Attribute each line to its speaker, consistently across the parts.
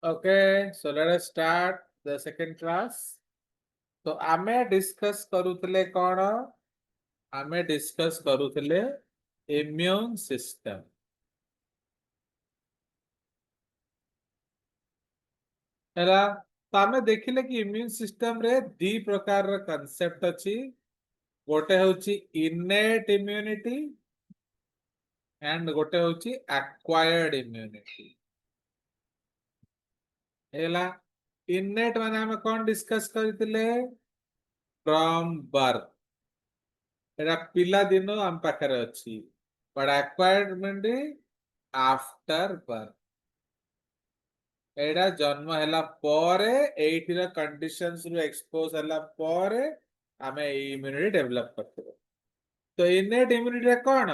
Speaker 1: Okay, so let us start the second class. तो आमे discuss करूतले कौन? आमे डिस्कस करूतले इम्यून सिस्टम. हैला तो आमे देखिले कि इम्यून सिस्टम रे दी प्रकार र कांसेप्ट अछि. गोटे होची इनेट इम्यूनिटी एंड गोटे होची एक्वायर्ड इम्यूनिटी. हैला इनेट माने हम कौन डिस्कस करथिले? From birth. एरा पिला दिनो हम पाखरे अछि. But acquired mean after birth. एडा जन्म हैला परे एइटिर कंडीशंस रु एक्सपोज हैला परे आमे इम्यूनिटी डेवलप करथि. तो इनेट इम्यूनिटी कोन?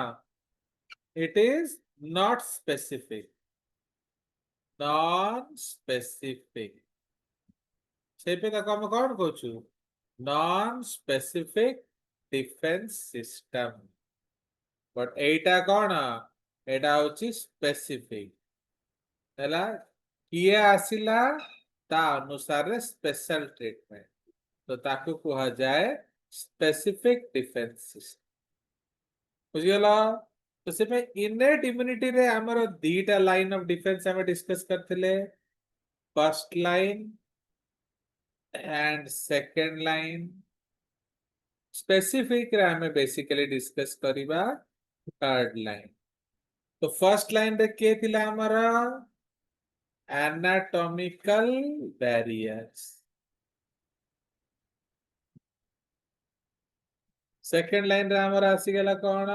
Speaker 1: It is not specific, non specific. से पे ताको हम कोन कहछु? Non specific defence system. But एटा कोन? एटा होची स्पेसिफिक. हैला किए आसिला ता अनुसार स्पेशल ट्रीटमेंट. तो ताकू कहा जाए स्पेसिफिक डिफेंस सिस्टम. बुझिगला? तो से पे इनेट इम्यूनिटी रे हमर दीटा लाइन ऑफ डिफेंस हम डिस्कस करथिले. First line and second line. Specific रे हमें बेसिकली डिस्कस करिबा थर्ड लाइन. तो फर्स्ट लाइन रे के थिला हमरा? anatomical barriers. सेकंड लाइन रे हमर आसी गेला कोन?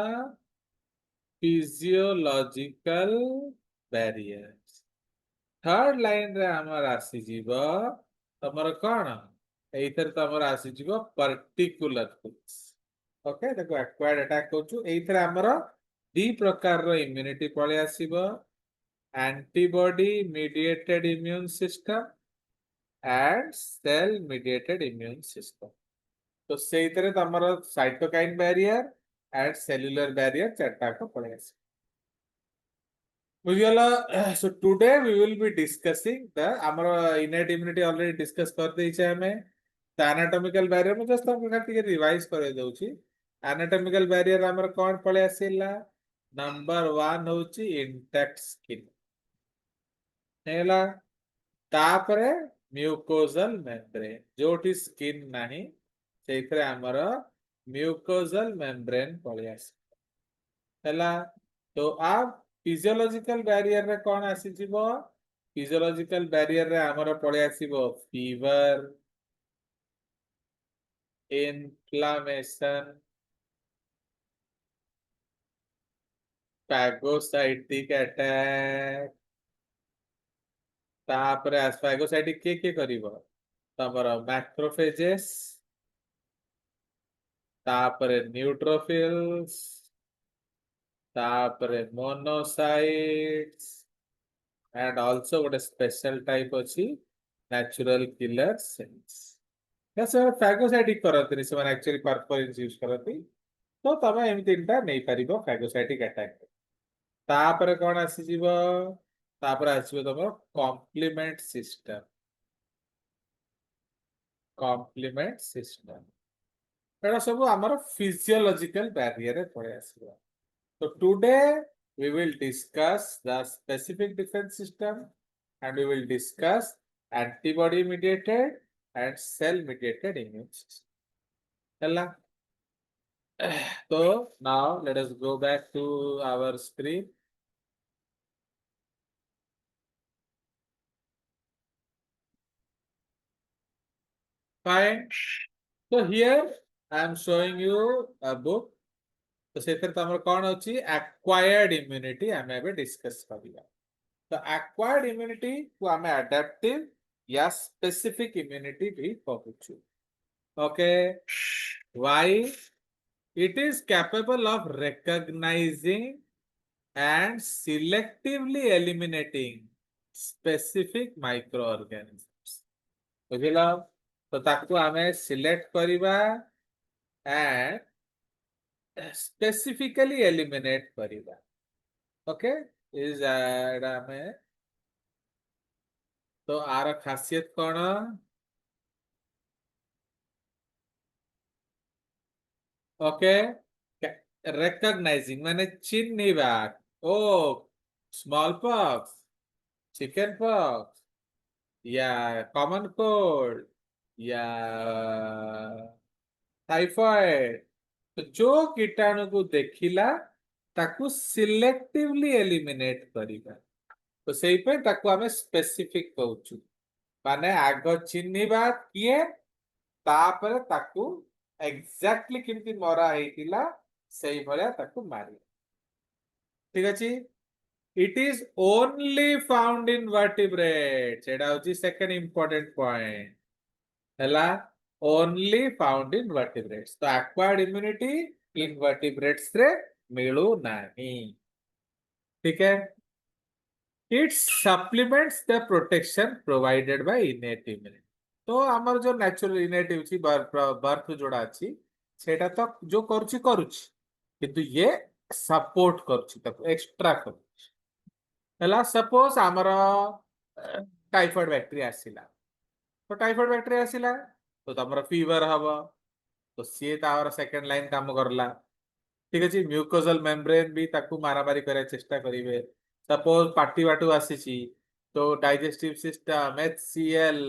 Speaker 1: physiological barriers. थर्ड लाइन रे हमर आसी जीवो तमर कोन? एइथर तमर आसी जीवो पर्टिकुलर थिंग्स. ओके, देखो एक्वायर्ड अटैक कोछु एइथर हमर दी प्रकार रो इम्यूनिटी पळे आसीबो. antibody mediated immune system and cell mediated immune system. तो सेइथरे तमर cytokine barrier and cellular barrier चारटा को पळे आसी. बुझिगला? So today we will be discussing the हमर इनेट इम्यूनिटी ऑलरेडी डिस्कस कर देइ छै हमें. द एनाटॉमिकल बैरियर में जस्ट हम खातिर रिवाइज करे दउ छी. एनाटॉमिकल बैरियर हमर कोन पळे आसीला? नंबर 1 होची इंटैक्ट स्किन. हेला तापरे म्यूकोजल मेम्ब्रेन. जोटी स्किन नाही सेइथरे हमर म्यूकोजल मेम्ब्रेन पळे आसी. हेला तो आप फिजियोलॉजिकल बैरियर रे कोन आसी जीवो? फिजियोलॉजिकल बैरियर रे हमर पळे आसीबो फीवर, इन्फ्लेमेशन, फैगोसाइटिक अटैक. तापरे फैगोसाइटिक के करिवो? तमर मैक्रोफेजेस, तापरे न्यूट्रोफिल्स, तापरे monocytes and also what a special type अछि natural killer cells. yes sir, phagocytic करत से माने एक्चुअली परफॉरेंस यूज करती. तो तमे एम तीनटा नै परिबो phagocytic attack. तापर कोन आसी जीवो? तापर आसीबो तमरो कॉम्प्लीमेंट सिस्टम. कॉम्प्लीमेंट सिस्टम एटा सब हमर फिजियोलॉजिकल बैरियर रे पळे आसीबो. So today we will discuss the specific defense system and we will discuss antibody mediated and cell mediated immune system. Hella? So now let us go back to our screen. Fine. So here I am showing you a book. तो सेथर तमर कोन अछि? Acquired immunity हमें एबे discuss करिया. तो acquired immunity को हमें adaptive या स्पेसिफिक इम्यूनिटी भी कहूछु. Okay, why? It is capable of recognizing and selectively eliminating specific microorganisms. बुझिला? तो ताकू हमें सिलेक्ट करिबा एंड स्पेसिफिकली एलिमिनेट करिबा. ओके, इज एडा में तो आर खासियत कौन? ओके, रेकग्नाइजिंग माने चिन्हिबा। ओ स्मॉल पॉक्स, चिकन पॉक्स, या कॉमन कोल्ड, या टाइफॉइड। तो जो कीटाणु को देखिला ताकू सिलेक्टिवली एलिमिनेट करिबा। तो सेही पे ताकू हमें स्पेसिफिक कहउछु। माने आग चिन्हिबा किए, तापर ताकू एग्जैक्टली किमती मरा हेतिला सेही भलिया ताकू मारी। ठीक अछि। It is only found in vertebrates, एडा होची सेकंड इंपोर्टेंट पॉइंट हैला। ओनली फाउंड इन वर्टिब्रेट्स, तो एक्वायर्ड इम्यूनिटी इन वर्टिब्रेट्स रे मिलू नाही। ठीक है। It supplements the protection provided by innate immunity. तो हमर जो नेचुरल इनेट होची बर्थ जोड़ा अछि सेटा तो जो करूची करूची, किंतु ये सपोर्ट करूची तक एक्स्ट्रा करूची। हैला सपोज हमर टाइफॉइड बैक्टीरिया आसिला, तो टाइफॉइड बैक्टीरिया आसिला तो तमरा फीवर हबो, तो सी तावर सेकंड लाइन काम करला। ठीक अछि। म्यूकोजल मेम्ब्रेन भी ताकू मारामारी करे चेष्टा करिवे। सपोज पार्टी बाटू आसीची तो डाइजेस्टिव सिस्टम, एचसीएल,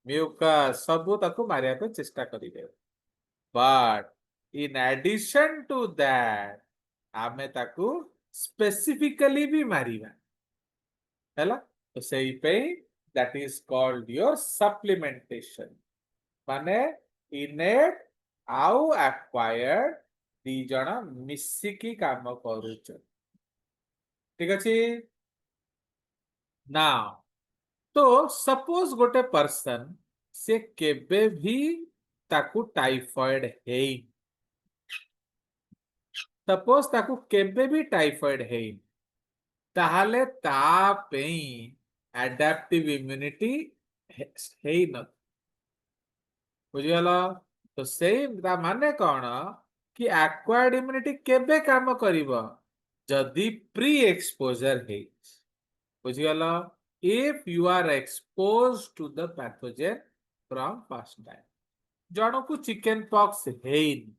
Speaker 1: म्यूकस सब ताकू मारिया पे चेष्टा करिवे। But in addition to that आमे ताकू स्पेसिफिकली भी मारिबा हैला। तो सेही पे that is called your supplementation. माने इनेट आउ एक्वायर्ड दी जण मिसिकी काम करूछ। ठीक अछि ना। तो सपोज गोटे पर्सन से केबे भी ताकू टाइफॉइड हेई, सपोज ताकू केबे भी टाइफॉइड हेई, ताहले ता पेई एडाप्टिव इम्यूनिटी हेई न। बुझिगला। तो सेही ता माने कौन कि एक्वायर्ड इम्यूनिटी केबे काम करिवो जदि प्री एक्सपोजर हे। बुझिगला। If you are expose to the pathogen from first time, जणको चिकन पॉक्स हेइन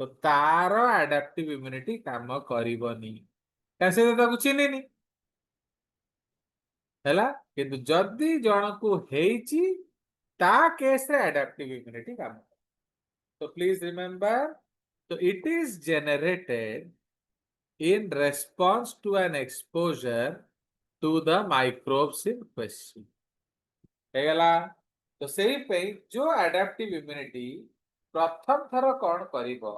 Speaker 1: तो तार एडाप्टिव इम्यूनिटी काम करिवनी, कैसे तो ताकू चिन्हिनी हैला। किंतु जदि जणको हेइची ता केस रे एडाप्टिव इम्यूनिटी काम। So please remember, so it is generated in response to an exposure to the microbes in question. हेगला। तो सेही पे जो एडाप्टिव इम्यूनिटी प्रथम थर कौन करिवो,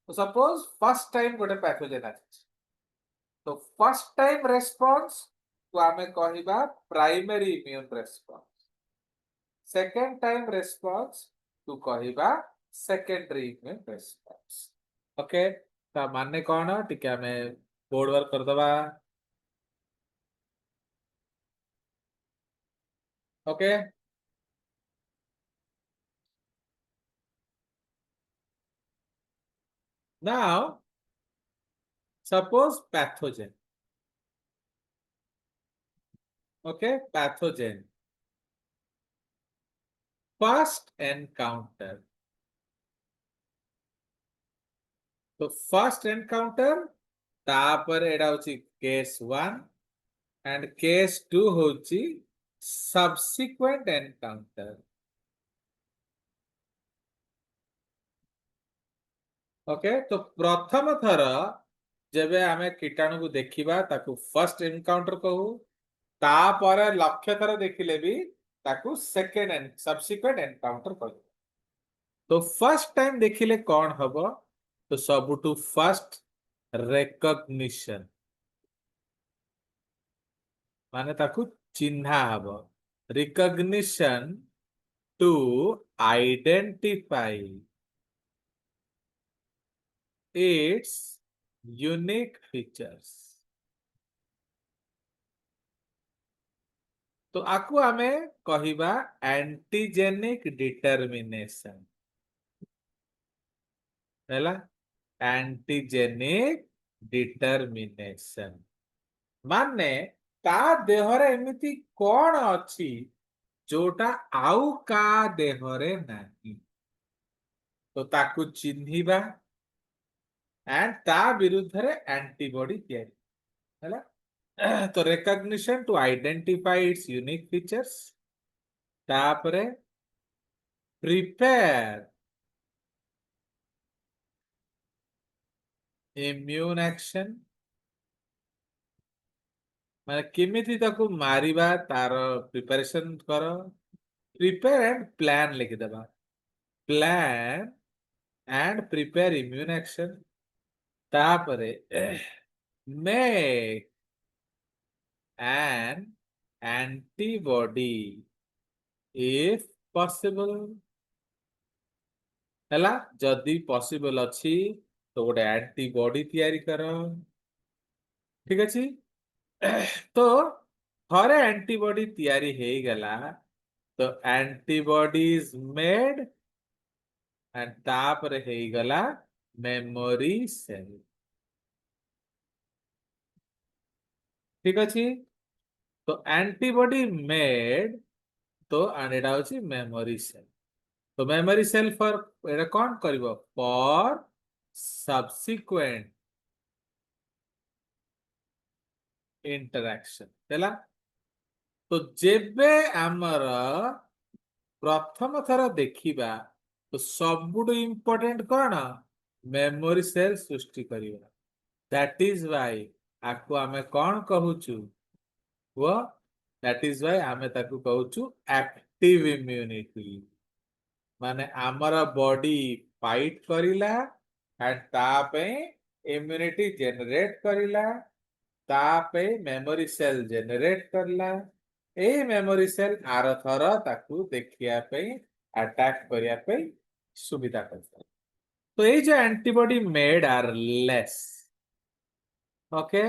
Speaker 1: तो सपोज फर्स्ट टाइम गोटे पैथोजेन आछि, तो फर्स्ट टाइम रेस्पॉन्स को आमे कहिबा primary immune response. Second time response को कहिबा सेकेंडरी इम्यून रेस्पॉन्स। ओके, ता माने कौन टिके आमे बोर्ड वर्क कर दबा। Okay, now suppose pathogen. Okay, pathogen first encounter, तो फर्स्ट एनकाउंटर तापर एडा होची केस 1 एंड केस 2 होची सब्सिक्वेंट एनकाउंटर। ओके, तो प्रथम थर जेबे आमे कीटाणु को देखिबा ताकू फर्स्ट एनकाउंटर कहू, तापर लक्ष्य थर देखिले भी ताकू सेकेंड एंड सब्सिक्वेंट एनकाउंटर कहू। तो फर्स्ट टाइम देखिले कौन हबो, तो सबुटू फर्स्ट रेकग्निशन, माने ताकू चिन्हा हबो। Recognition to identify its unique features. तो आकु आमे कहिबा एंटीजेनिक डिटर्मिनेशन हैला। एंटीजेनिक डिटर्मिनेशन माने ता देहरे एमिति कौन अछि जोटा आउ का देहरे नाही तो ताकू चिन्हिबा एंड ता विरुद्ध रे एंटीबॉडी तैयारी हैला तो recognition to identify its unique features तापरे प्रिपेयर इम्यून एक्शन माने केमिति ताकू मारिबा तार प्रिपरेशन कर प्रिपेयर एंड प्लान लिखिदबा plan and prepare immune action तापरे make an antibody if possible हैला जदि पॉसिबल अछि तो गोटे एंटीबॉडी तैयारी कर ठीक अछि तो थरे एंटीबॉडी तैयारी हे गला तो एंटीबॉडी इज मेड एंड तापर हे गला मेमोरी सेल ठीक अछि तो एंटीबॉडी मेड तो एटा होची मेमोरी सेल तो मेमोरी सेल फॉर एटा कोन करबो फॉर सब्सिक्वेंट इंटरैक्शन हैला तो जेबे आमर प्रथम थर देखिबा तो सबुठु इंपोर्टेंट कौन मेमोरी सेल सृष्टि करिबा दैट इज व्हाई आको आमे कौन कहूचु वो दैट इज व्हाई आमे ताकू कहूचु एक्टिव इम्यूनिटी माने आमर बॉडी फाइट करिला एंड ता पे इम्यूनिटी जनरेट करिला ता पे मेमोरी सेल जनरेट करला ए मेमोरी सेल आर थर ताकू देखिया पे अटैक करिया पे सुविधा करता तो ये जो antibody made are less okay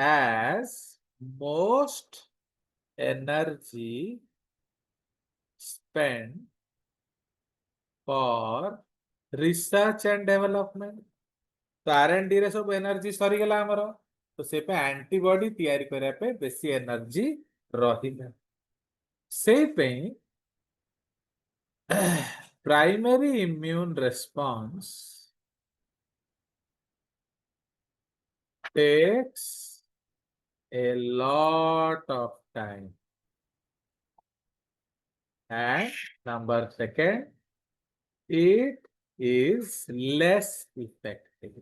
Speaker 1: as most energy spent for research and development तो R&D रे सब एनर्जी सरी गला हमर तो से पे एंटीबॉडी तैयारी करे पे बेसी एनर्जी रहिला से पे primary immune response takes a lot of time and number second it is less effective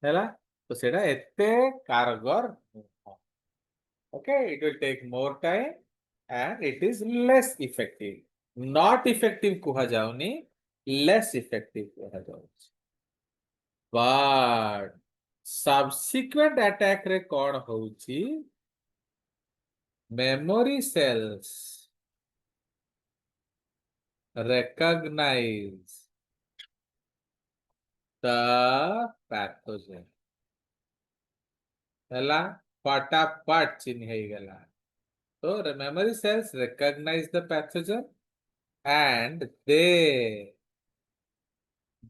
Speaker 1: हैला तो सेटा एते कारगर okay it will take more time and it is less effective not effective कुहा जाउनी less effective कुहा जाउची but subsequent attack रे कोन होउची memory cells recognize the pathogen हैला फटाफट चिन्ह हे गला तो memory cells recognize the pathogen and they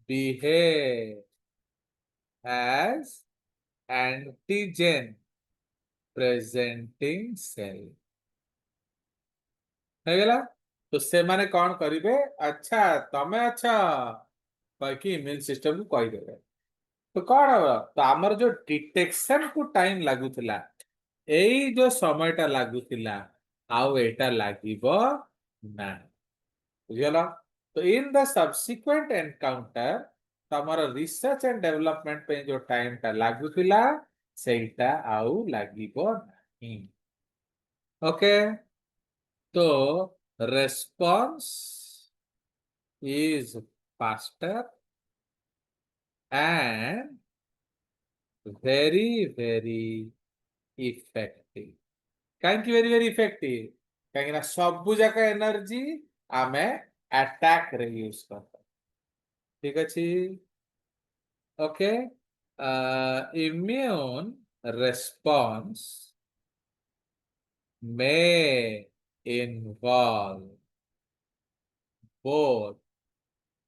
Speaker 1: behave as antigen presenting cell है गला तो से माने कौन करिवे अच्छा तमे अच्छा बाकी इम्यून सिस्टम को कहि देबे तो कौन हो तो हमर जो डिटेक्शन को टाइम लागुथिला एई जो समयटा लागुथिला आउ एटा लागिबो ना बुझियला तो इन द सब्सिक्वेंट एनकाउंटर तमर रिसर्च एंड डेवलपमेंट पे जो टाइम टा लागुथिला सेटा आउ लागिबो नाही ओके तो response is faster and very effective काहेकि very effective काहेकि ना सब जाका एनर्जी आमे अटैक रे यूज करता ठीक अछि okay immune response may involve both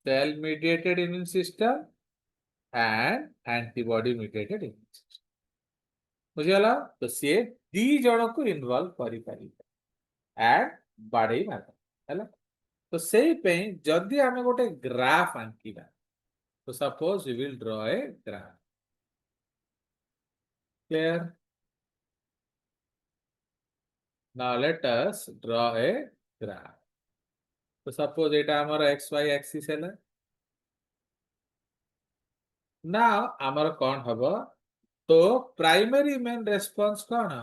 Speaker 1: cell mediated immune system and antibody mediated immune system बुझीगला तो सी दी जन को इनवॉल्व करि परिबे एंड बाडे मार हैला तो सेही पे जदी आमे गोटे ग्राफ आंकिबा तो suppose we will draw a graph clear now let us draw a graph तो सपोज एटा हमर एक्स वाई एक्सिस हैला नाउ हमर कोन हबो तो प्राइमरी मेन रेस्पॉन्स कोन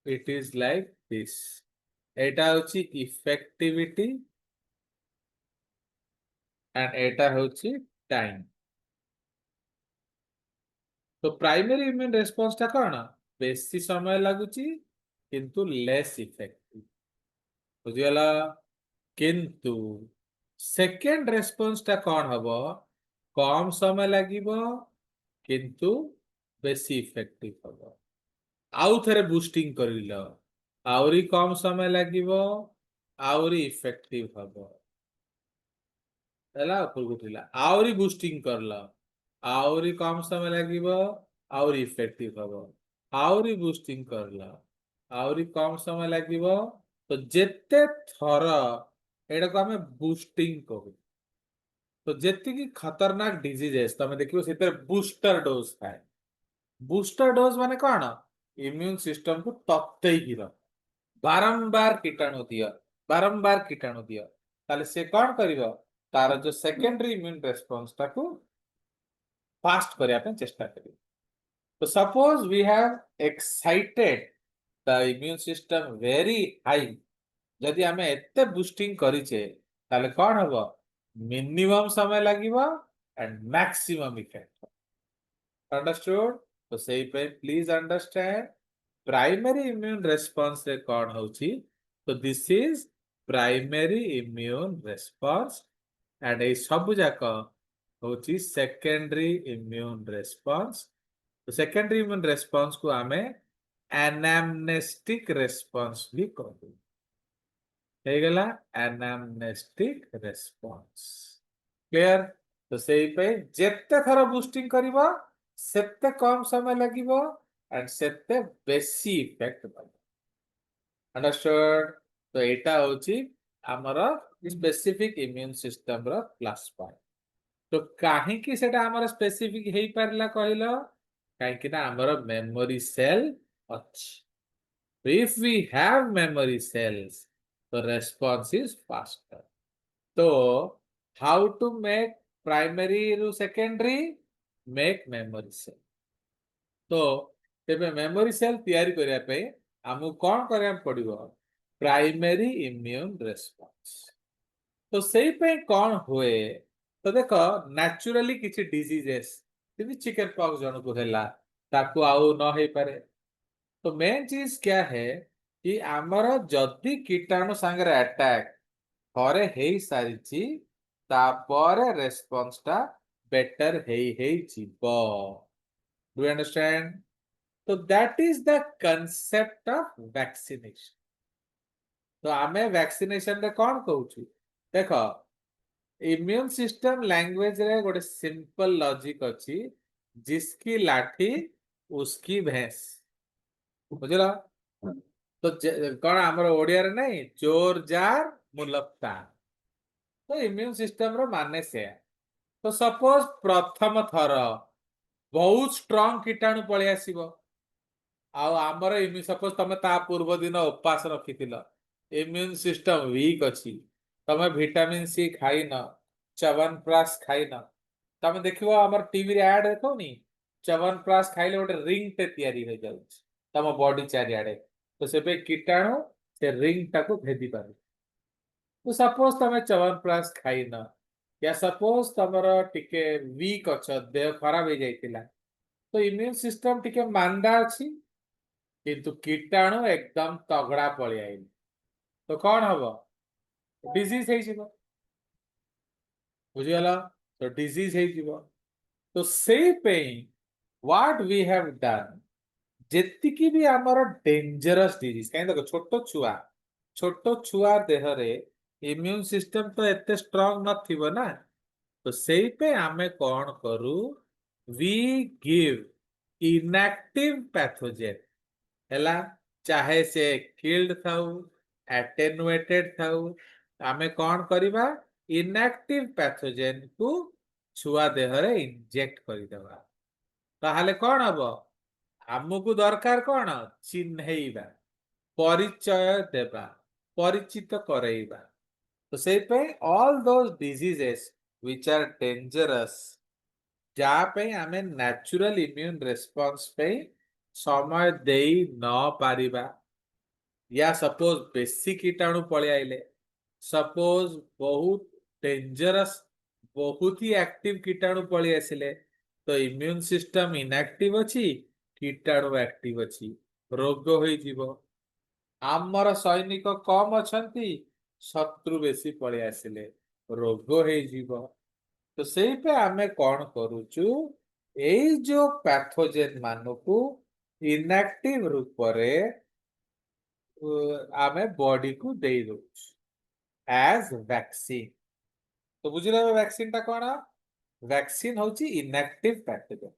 Speaker 1: इट इज लाइक दिस एटा होची इफेक्टिविटी एंड एटा होची टाइम तो प्राइमरी इम्यून रेस्पॉन्स टा कोन बेसी समय लागुची किंतु लेस इफेक्टिव बुझियला किंतु सेकेंड रेस्पॉन्स टा कोन हबो कम समय लागिबो किंतु बेसी इफेक्टिव हबो आउ थरे बूस्टिंग करिलो आउरी कम समय लागिबो आउरी इफेक्टिव हबो ହେଲା ଉପରକୁ ଉଠିଲା ଆହୁରି ବୁଷ୍ଟିଂ କରଲା ଆହୁରି କମ ସମୟ ଲାଗିବ ଆହୁରି ଇଫେକ୍ଟିଭ ହବ ଆହୁରି ବୁଷ୍ଟିଂ କରଲା ଆହୁରି କମ ସମୟ ଲାଗିବ ତ ଯେତେ ଥର ଏଟାକୁ ଆମେ ବୁଷ୍ଟିଂ କହୁ ତ ଯେତିକି ଖତରନାକ ଡିଜିଜେସ୍ ତମେ ଦେଖିବ ସେଥିରେ ବୁଷ୍ଟର ଡୋଜ ଥାଏ ବୁଷ୍ଟର ଡୋଜ ମାନେ କଣ ଇମ୍ୟୁନ ସିଷ୍ଟମ କୁ ତତେଇକି ରଖ ବାରମ୍ବାର କୀଟାଣୁ ଦିଅ ବାରମ୍ବାର କୀଟାଣୁ ଦିଅ ତାହେଲେ ସେ କଣ କରିବ तार जो सेकेंडरी इम्यून रेस्पॉन्स टाकू फास्ट करिया पे चेष्टा करियो तो suppose we have excited the immune system very high जदि हमें एते बूस्टिंग करिचे ताले कोन हबो मिनिमम समय लागिबो एंड मैक्सिमम इफेक्ट अंडरस्टूड तो सही पे please understand primary immune response रे कोन होची तो this is primary immune response and ए सब जाक होची सेकेंडरी इम्यून रेस्पॉन्स तो सेकेंडरी इम्यून रेस्पॉन्स को आमे एनामनेस्टिक रेस्पॉन्स भी कहू हे गला एनामनेस्टिक रेस्पॉन्स क्लियर तो सेही पे जेते थरा बूस्टिंग करिवो सेते कम समय लागिवो एंड सेते बेसी इफेक्ट पाइबो अंडरस्टूड तो एटा होची आमर स्पेसिफिक इम्यून सिस्टम रो क्लास पॉइंट तो काहे कि सेटा हमर स्पेसिफिक हेई परला कहिलो काहे कि ना हमर मेमोरी सेल अछि if we have memory cells तो रेस्पॉन्स इज फास्टर तो हाउ टू मेक प्राइमरी रु सेकेंडरी मेक मेमोरी सेल तो तेबे मेमोरी सेल तैयारी करिया पे हमु कोन करिया पड़िबो प्राइमरी इम्यून रेस्पॉन्स तो सही पे कौन हुए तो देखो नेचुरली किसी डिजीजेस जैसे चिकन पॉक्स जन को हैला ताकू आउ न हे पारे तो मेन चीज क्या है कि आमर जदि कीटाणु सांगरे अटैक थरे हेई सारिची तापर रेस्पॉन्स टा बेटर हेई जीवो डू यू अंडरस्टैंड तो that is the concept of vaccination तो आमे वैक्सीनेशन रे कौन कहूछु देखो इम्यून सिस्टम लैंग्वेज रे गोटे सिंपल लॉजिक अछि जिसकी लाठी उसकी भैंस बुझला तो कौन हमर ओडिया रे नहीं चोर जार मुलप्ता तो इम्यून सिस्टम रो माने से तो सपोज प्रथम थर बहुत स्ट्रांग कीटाणु पळे आसीबो आ हमर इम्यून सपोज तमे ता पूर्व दिन उपास रखितिलो इम्यून सिस्टम वीक अछि तमे विटामिन सी खाई न च्यवनप्राश खाई न तमे देखिबो हमर टीवी रे ऐड देखोनी च्यवनप्राश खाइले गोटे रिंग ते तयारी हो जाउ तम बॉडी चारि आडे तो सेबे कीटाणु से रिंग टाको भेदी पारे तो सपोज तमे च्यवनप्राश खाई न या सपोज तमर टिके वीक अछ देह खराब हो जाइतिला तो इम्यून सिस्टम टिके मांदा अछि किंतु कीटाणु एकदम तगड़ा पळि आइल तो कौन हबो डिजीज है जीवो बुझियला तो डिजीज है जीवो तो से पे व्हाट वी हैव डन जेतिकी भी हमर डेंजरस डिजीज काहे देखो छोटो छुआ देह रे इम्यून सिस्टम तो एते स्ट्रांग नथिबो ना तो सेही पे आमे कोन करू वी गिव इनएक्टिव पैथोजेन हैला चाहे से किल्ड थाउ एटेनुएटेड थाउ आमे कौन करिबा इनएक्टिव पैथोजेन को छुआ देह रे इंजेक्ट करि देबा ताहाले कौन हबो हमकु दरकार कौन चिन्हैबा परिचय देबा परिचित करैबा तो से पे all those diseases which are dangerous जा पे आमे नेचुरल इम्यून रिस्पांस पे समय देई न पारिबा या सपोज बेसी कीटाणु पळे आइले सपोज बहुत डेंजरस बहुत ही एक्टिव कीटाणु पळे आसिले तो इम्यून सिस्टम इनएक्टिव अछि कीटाणु एक्टिव अछि रोग होई जीवो आमर सैनिक कम अछंती शत्रु बेसी पळे आसिले रोग होई जीवो तो सेही पे आमे कौन करूचु एई जो पैथोजेन मानकु इनएक्टिव रूप रे आमे बॉडी को देई दउछु एज वैक्सीन तो बुझिला वैक्सीन ता कोन वैक्सीन होची इनएक्टिव पैथोजेन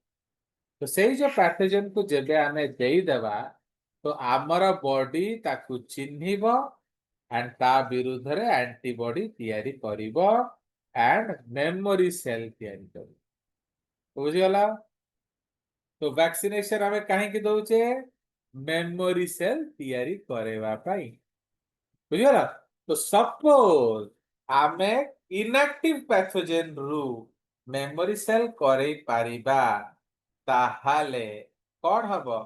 Speaker 1: तो सेही जो पैथोजेन को जेबे आमे देई देबा तो आमर बॉडी ताकू चिन्हिबो एंड ता विरुद्ध रे एंटीबॉडी तयारी करिवो एंड मेमोरी सेल तयारी करिवो बुझिगला तो वैक्सीनेशन आमे काहे की दउचे मेमोरी सेल तयारी करेवा पाई बुझिगला तो सपोज आमे इनएक्टिव पैथोजेन रु मेमोरी सेल करे पारिबा ताहाले कौन हबो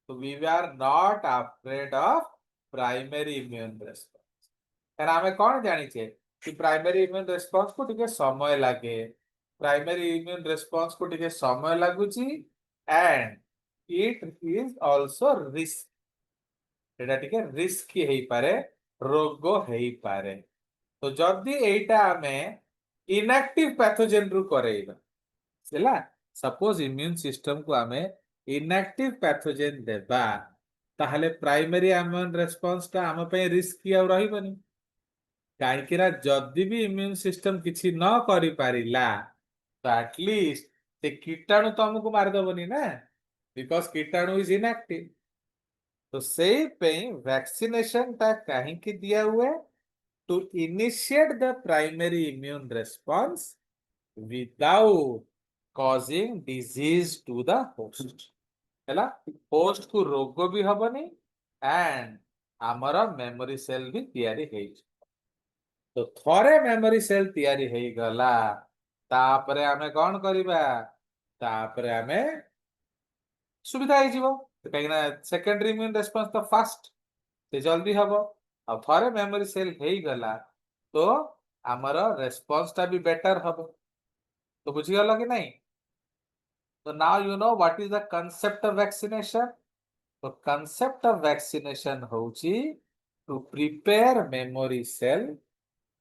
Speaker 1: तो we are not afraid of primary immune response कारण आमे कौन जानी छे कि प्राइमरी इम्यून रेस्पॉन्स को टिके समय लागे प्राइमरी इम्यून रेस्पॉन्स को टिके समय लागुची and it is also risk एटा टिके रिस्क हेई पारे रोग हेई पारे तो जदी एटा आमे इनएक्टिव पैथोजेन रु करेइबा सेला सपोज इम्यून सिस्टम को आमे इनएक्टिव पैथोजेन देबा ताहले प्राइमरी इम्यून रेस्पॉन्स ता आम पे रिस्क आ रहिबनी काईकिरा जदी भी इम्यून सिस्टम किछि न करि पारिला तो एटलीस्ट से कीटाणु तो हमको मार दबनी ना बिकॉज कीटाणु इज इनएक्टिव तो सेही पे वैक्सीनेशन ता काहे की दिया हुए to initiate the primary immune response without causing disease to the host हैला होस्ट को रोग भी हबनी एंड आमर मेमोरी सेल भी तयारी हेई तो थरे मेमोरी सेल तयारी हेई गला तापरे आमे कोन करिबा तापरे आमे सुविधा हेई जीवो काहे ना सेकेंडरी इम्यून रिस्पांस तो फास्ट ते जल्दी हबो अब थरे मेमोरी सेल हेई गला तो आमर रिस्पांस ता भी बेटर हबो तो बुझी गलो कि नहीं So now you know what is the concept of vaccination. So concept of vaccination होची to prepare memory cell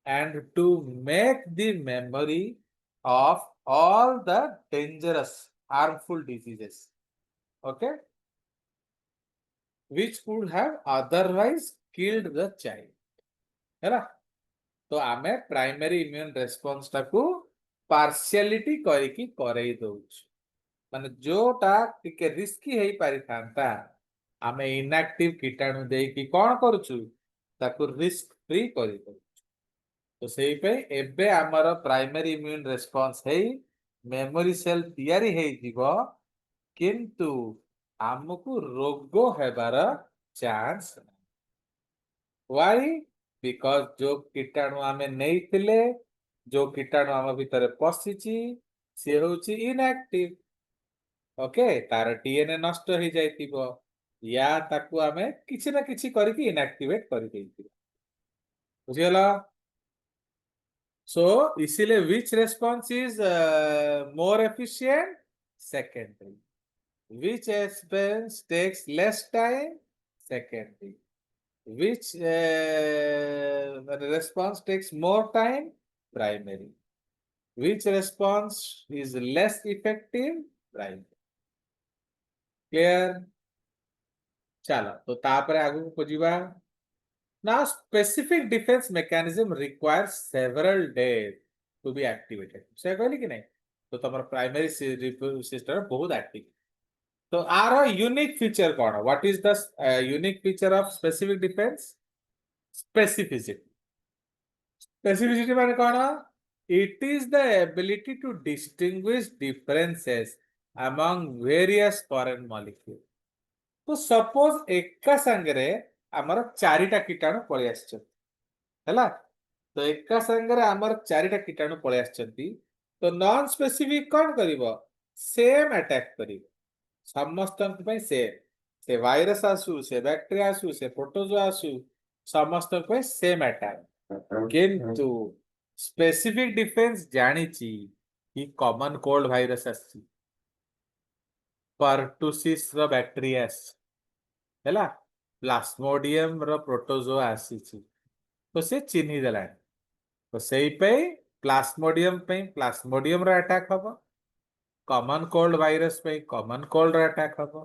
Speaker 1: and to make the memory of all the dangerous harmful diseases okay which could have otherwise killed the child है ना तो आमे primary immune response टाकू partiality करिकी करई दउछु माने जोटा टिके रिस्की हेई पारि थांता आमे इनएक्टिव कीटाणु देई की कोन करूछु ताकू रिस्क फ्री करि दउ तो सेही पे एबे हमर प्राइमरी इम्यून रेस्पॉन्स हेई मेमोरी सेल तयारी हेई जीवो किंतु हमकु रोग हेबार चांस व्हाई बिकॉज जो कीटाणु आमे नेइतिले जो कीटाणु आम भितर पसिची से होची इनएक्टिव ओके तार डीएनए नष्ट हो जाइतिबो या ताकू आमे किछि ना किछि करके इनएक्टिवेट कर देइतिबो बुझियला सो इसीलिए which response is more efficient secondary which response takes less time secondary which response takes more time primary which response is less effective primary clear चलो तो तापरे आगु को जीवा now specific defense mechanism requires several days to be activated से कहली कि नहीं तो तमर प्राइमरी सिस्टम बहुत एक्टिव तो आर यूनिक फीचर कौन? What is the unique feature of specific defence? Specificity. Specificity माने कौन? It is the ability to distinguish differences among various foreign molecule. तो सपोज एका संगरे आमर चारिटा कीटाणु पळि आछिछन्ति हैला। तो एका संगरे आमर चारिटा कीटाणु पळि आछिछन्ति। तो नॉन स्पेसिफिक कौन करिवो? सेम अटैक करिवो समस्तन पे सेम। से वायरस आसु, से बैक्टीरिया आसु, से प्रोटोजोआ आसु, समस्त पे सेम अटैक। किंतु स्पेसिफिक डिफेंस जानिछि कि कॉमन कोल्ड वायरस आछि, पर्टुसिस रो बैक्टीरिया हैला, प्लाज्मोडियम रो प्रोटोजोआ आसीछि। तो से चिन्हि देलानि। तो सेई पे प्लाज्मोडियम पे प्लाज्मोडियम रो अटैक हबो, कॉमन कोल्ड वायरस पे कॉमन कोल्ड रो अटैक हबो,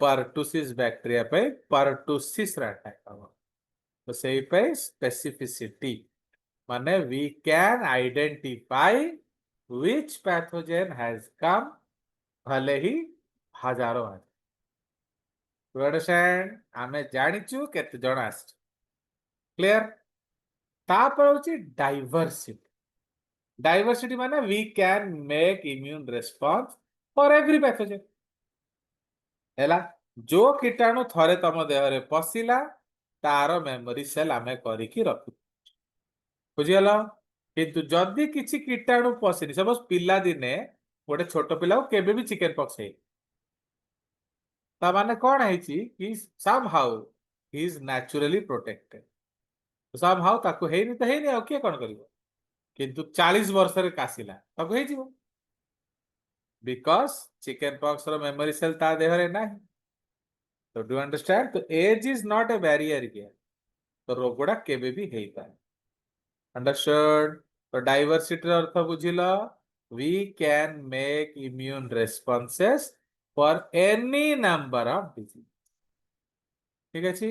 Speaker 1: पर्टुसिस बैक्टीरिया पे पर्टुसिस रो अटैक हबो। तो सेई पे स्पेसिफिसिटी माने we can identify which pathogen has come, भले ही हजारों आ। You understand? आमे जानिचु केते जण आस। क्लियर? तापर होची डाइवर्सिटी। डाइवर्सिटी माने we can make immune response for every pathogen. हैला, जो कीटाणु थरे तम देह रे पसिला तार मेमोरी सेल आमे करी की रखु। बुझियला? किंतु जदी किछि कीटाणु पसिनी, सपोज पिला दिने गोटे छोट पिला को केबे भी चिकन पॉक्स है, ता माने कोन हैछि कि somehow he is naturally protected. Somehow ताको हेनी त हेनी आ के कोन करिवो। किंतु 40 वर्ष रे कासिला ताको हे जिवो, बिकॉज़ चिकन पॉक्स रो मेमोरी सेल ता देह रे नाही। तो डू अंडरस्टैंड? तो age is not a barrier here. तो रोगोडा केबे भी हेई पाए। अंडरस्टूड? तो डाइवर्सिटी अर्थ बुझिलो, we can make immune responses for any number of disease. ठीक अछि?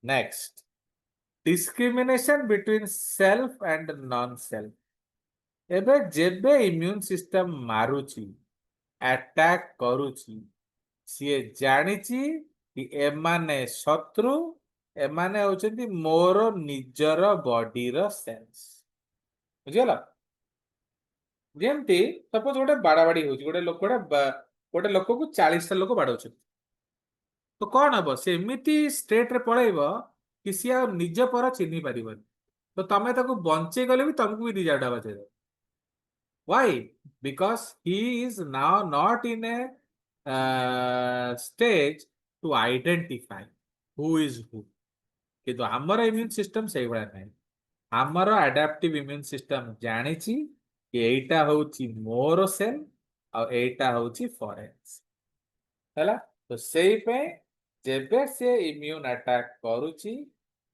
Speaker 1: Next, discrimination between self and non self. एबे जेबे इम्यून सिस्टम मारुची, अटैक करूची, सीए जानिची कि एमाने शत्रु, एमाने होचंती मोर निजर बॉडी रो सेल्स। बुझियला? जेमती सपोज गोटे बाड़ाबाड़ी होची, गोटे लोक को 40 टा लोक बाड़ौछन। तो कौन हम से एमिति स्टेट रे पळैबो कि सी आ निज पर चिन्हि पारिबन। तो तमे ताको बंचे गले भी तुमको भी रिजार्ट आवा चाहिए। Why? Because he is now not in a stage to identify who is who. किंतु हमर इम्यून सिस्टम से बड़ा नहीं। हमर अडैप्टिव इम्यून सिस्टम जानिछि कि एटा होची मोर सेल और एटा होची फॉरेन हैला। तो सेई पे जेबे से इम्यून अटैक करूची,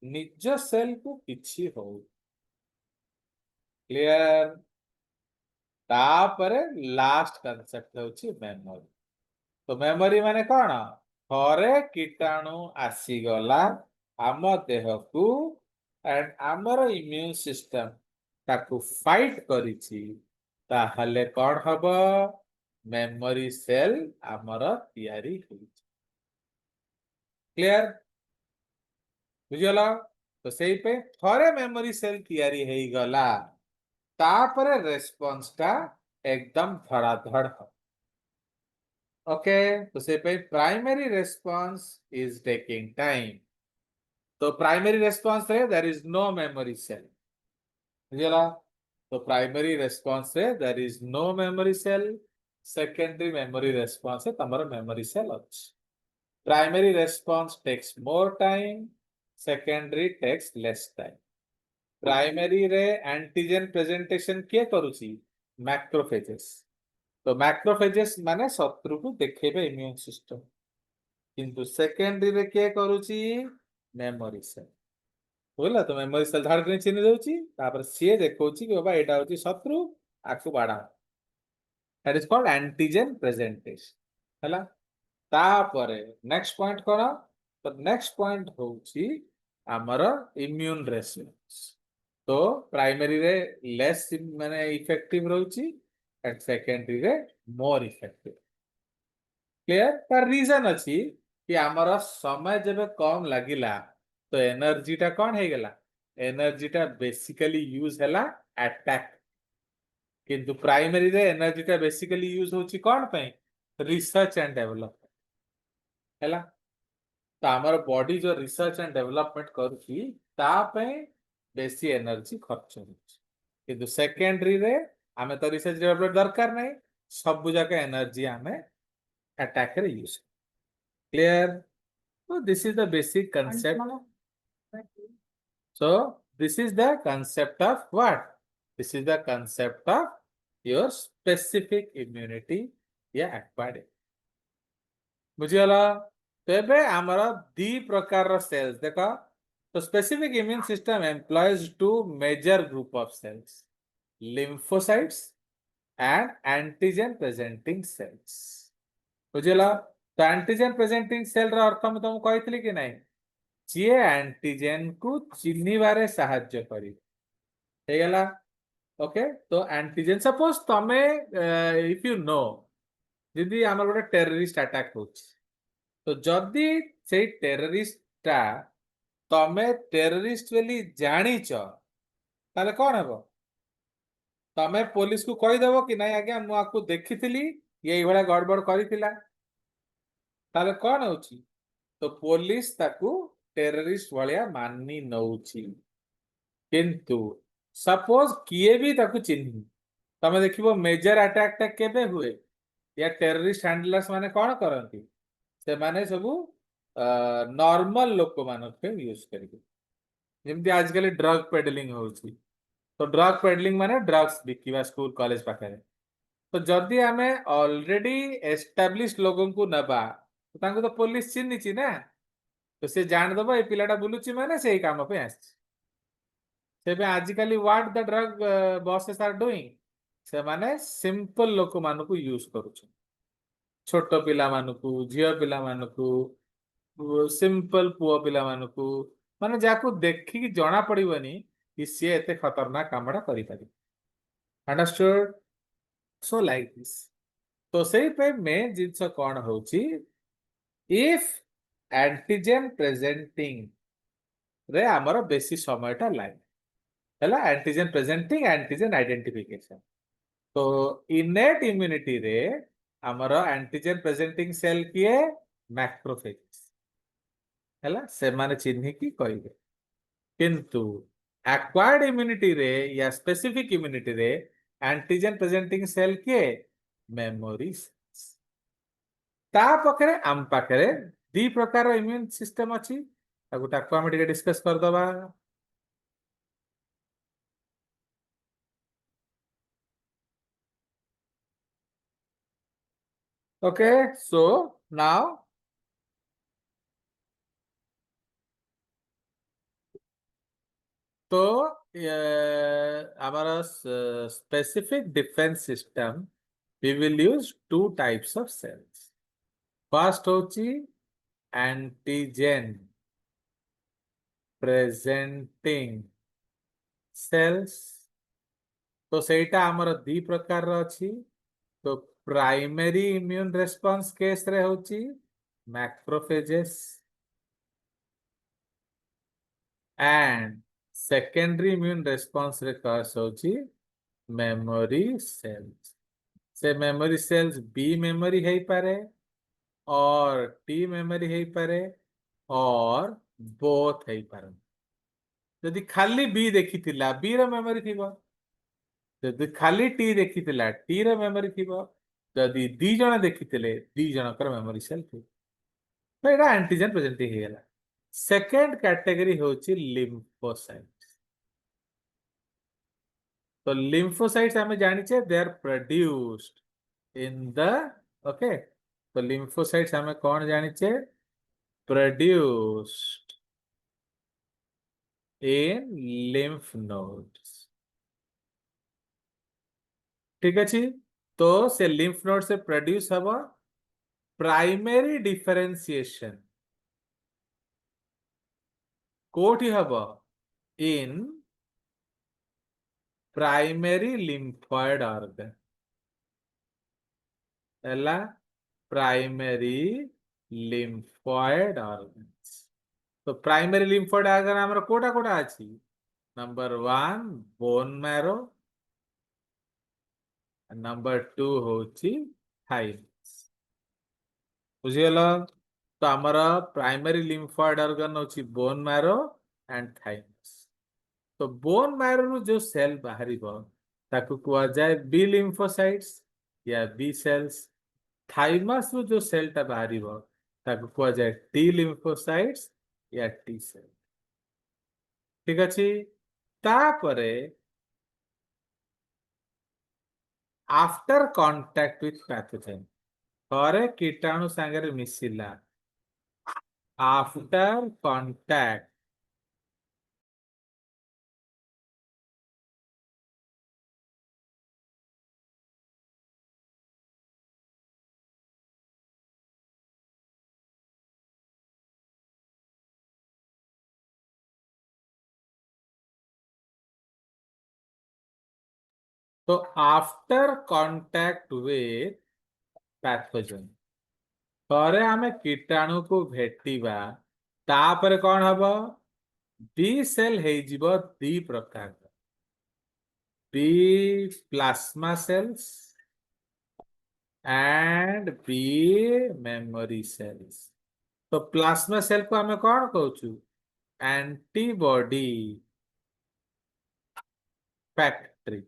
Speaker 1: निज सेल को किछि हो। क्लियर? तापरे लास्ट कांसेप्ट होची मेमोरी। तो मेमोरी माने कौन? थरे कीटाणु आसी गला आम देह को एंड आमर इम्यून सिस्टम ताकू फाइट करिछि, ताहले कौन हबो? मेमोरी सेल आमर तैयारी होइछि। क्लियर? बुझियला? तो सेई पे थरे मेमोरी सेल तैयारी हेई गला तापरे रेस्पॉन्स टा एकदम धड़ाधड़ हो। ओके, तो से पे primary response is taking time. तो प्राइमरी रेस्पॉन्स रे there is no memory cell. बुझियला? तो प्राइमरी रेस्पॉन्स रे there is no memory cell. Secondary memory response है तमरो मेमोरी सेल अछि। Primary response takes more time, secondary takes less time. Primary रे antigen presentation के करूची? मैक्रोफेजेस। तो मैक्रोफेजेस माने शत्रु को देखेबे इम्यून सिस्टम। किंतु सेकेंडरी रे के करूची? Memory cell. बोला तो मेमोरी सेल धाड़ के चिन्ह देउची, तापर सीए देखौची कि बाबा एटा होची शत्रु, आकु बाडा। That is called antigen presentation हैला। तापर नेक्स्ट पॉइंट कोन? तो नेक्स्ट पॉइंट होची हमर इम्यून रेस्पॉन्स। तो प्राइमरी रे लेस माने इफेक्टिव रहउची एंड सेकेंडरी रे मोर इफेक्टिव। क्लियर तार रीजन अच्छी कि आमर समय जब कम लगिला तो एनर्जी टा कौन है गला एनर्जी टा बेसिकली यूज हैला अटैक किंतु प्राइमरी रे एनर्जी टा बेसिकली यूज होची कौन पे रिसर्च एंड डेवलपमेंट हैला तो आमर बॉडी जो रिसर्च एंड डेवलपमेंट करूची ता पे बेसी एनर्जी खर्च होची किंतु सेकेंडरी रे आमे तो रिसर्च डेवलपमेंट दरकार नहीं सब जगह एनर्जी आमे अटैक रे use clear so this is the basic concept so this is the concept of what this is the concept of your specific immunity या acquired बुझीगला तेबे आमर दी प्रकार सेल्स देखो तो specific immune system employs two major group of cells lymphocytes and antigen presenting cells बुझीगला तो एंटीजन प्रेजेंटिंग सेल रो अर्थ में तुमको कहितली कि नहीं जे एंटीजन को चिन्हिबारे साहाय्य करी हेगला ओके तो एंटीजन सपोज तमे इफ यू नो जदि हमर गोटे टेररिस्ट अटैक होछ तो जदि से टेररिस्ट टा तमे टेररिस्ट बेली जानिच ताले कोन हेबो तमे पुलिस को कहि देबो कि नहीं आज्ञा मु आपको देखिथिली ये इभला गड़बड़ करिथिला ताले कोन होची तो पुलिस ताकू टेररिस्ट भलिया मानी नउची किंतु सपोज किए भी ताकू चिन्ही तमे देखिबो मेजर अटैक टा केबे हुए या टेररिस्ट हैंडलर्स माने कोन करंती से माने सबु नॉर्मल लोक मानक पे यूज करिवे जेमति आजकल ड्रग पेडलिंग होची तो ड्रग पेडलिंग माने ड्रग्स बिकिवा स्कूल कॉलेज पाखरे तो जदि आमे ऑलरेडी एस्टैब्लिश्ड लोगन को नबा तो तांको तो पुलिस चिन्हिची ना तो से जान दबो ए पिलाटा बुलुची माने सेही काम पे आछि सेबे आजिकली what the drug bosses are doing से माने सिंपल लोक मानकू यूज करूछ छोट पिला मानकू झियो पिला मानकू सिंपल पुओ पिला मानकू माने जाकू देखि कि जणा पड़िबनी कि से एते खतरनाक कामडा करि पारि अंडरस्टूड सो लाइक दिस तो सेही पे मेन जिंस कोन होची इफ एंटीजन प्रेजेंटिंग रे हमर बेसी समयटा लागे हैला एंटीजन प्रेजेंटिंग एंटीजन आइडेंटिफिकेशन तो इनेट इम्यूनिटी रे हमर एंटीजन प्रेजेंटिंग सेल किए मैक्रोफेज हैला से माने चिन्ह की कहिबे किंतु एक्वायर्ड इम्यूनिटी रे या स्पेसिफिक इम्यूनिटी रे एंटीजन प्रेजेंटिंग सेल किए मेमोरी ता पखरे आम पाखरे दी प्रकार इम्यून सिस्टम अछि ताकू ताकू हम टिके डिस्कस कर दबा ओके सो नाउ तो हमारा specific defence system we will use two types of cells first होची antigen presenting cells तो सेटा हमर दी प्रकार रो अछि तो प्राइमरी इम्यून रेस्पॉन्स केस रे होची macrophages and secondary immune response रे कस होची मेमोरी सेल्स से मेमोरी सेल्स बी मेमोरी है पारे और टी मेमोरी है पारे और बोथ है पारे यदि खाली बी देखिथिला बी रो मेमोरी थिबो यदि खाली टी देखिथिला टी रो मेमोरी थिबो यदि दी जण देखिथिले दी जणकर मेमोरी सेल थिबो तो एटा एंटीजन प्रेजेंटिंग हे गेला सेकंड कैटेगरी होची लिम्फोसाइट तो लिम्फोसाइट्स हमें जानिचे they are produced in the okay तो लिम्फोसाइट्स हमें कौन जानिचे प्रोड्यूस्ड इन लिम्फ नोड्स ठीक अछि तो से लिम्फ नोड से प्रोड्यूस हबो प्राइमरी डिफरेंशिएशन कोठी हबो इन प्राइमरी लिम्फॉइड ऑर्गन हैला प्राइमरी lymphoid organs. तो प्राइमरी lymphoid organ हमर कोटा कोटा अछि नंबर 1 बोन मैरो नंबर 2 होची थाइमस बुझियलो तो हमर प्राइमरी lymphoid organ होची बोन मैरो एंड थाइमस तो बोन मैरो रो जो सेल बाहरिबो ताकू कुआ जाय बी lymphocytes या बी सेल्स थाइमस रो जो सेल ता बाहरिबो ताकू कुआ जाय टी lymphocytes या टी सेल ठीक अछि तापरे आफ्टर कांटेक्ट विथ पैथोजन थरे कीटाणु संगे मिसिला आफ्टर कांटेक्ट तो आफ्टर कांटेक्ट विथ पैथोजन थरे आमे कीटाणु को भेटिबा तापर कोन हबो बी सेल हे जिवो दी प्रकार B plasma cells and B memory cells तो प्लाज्मा सेल को आमे कोन कहउछु एंटीबॉडी फैक्ट्री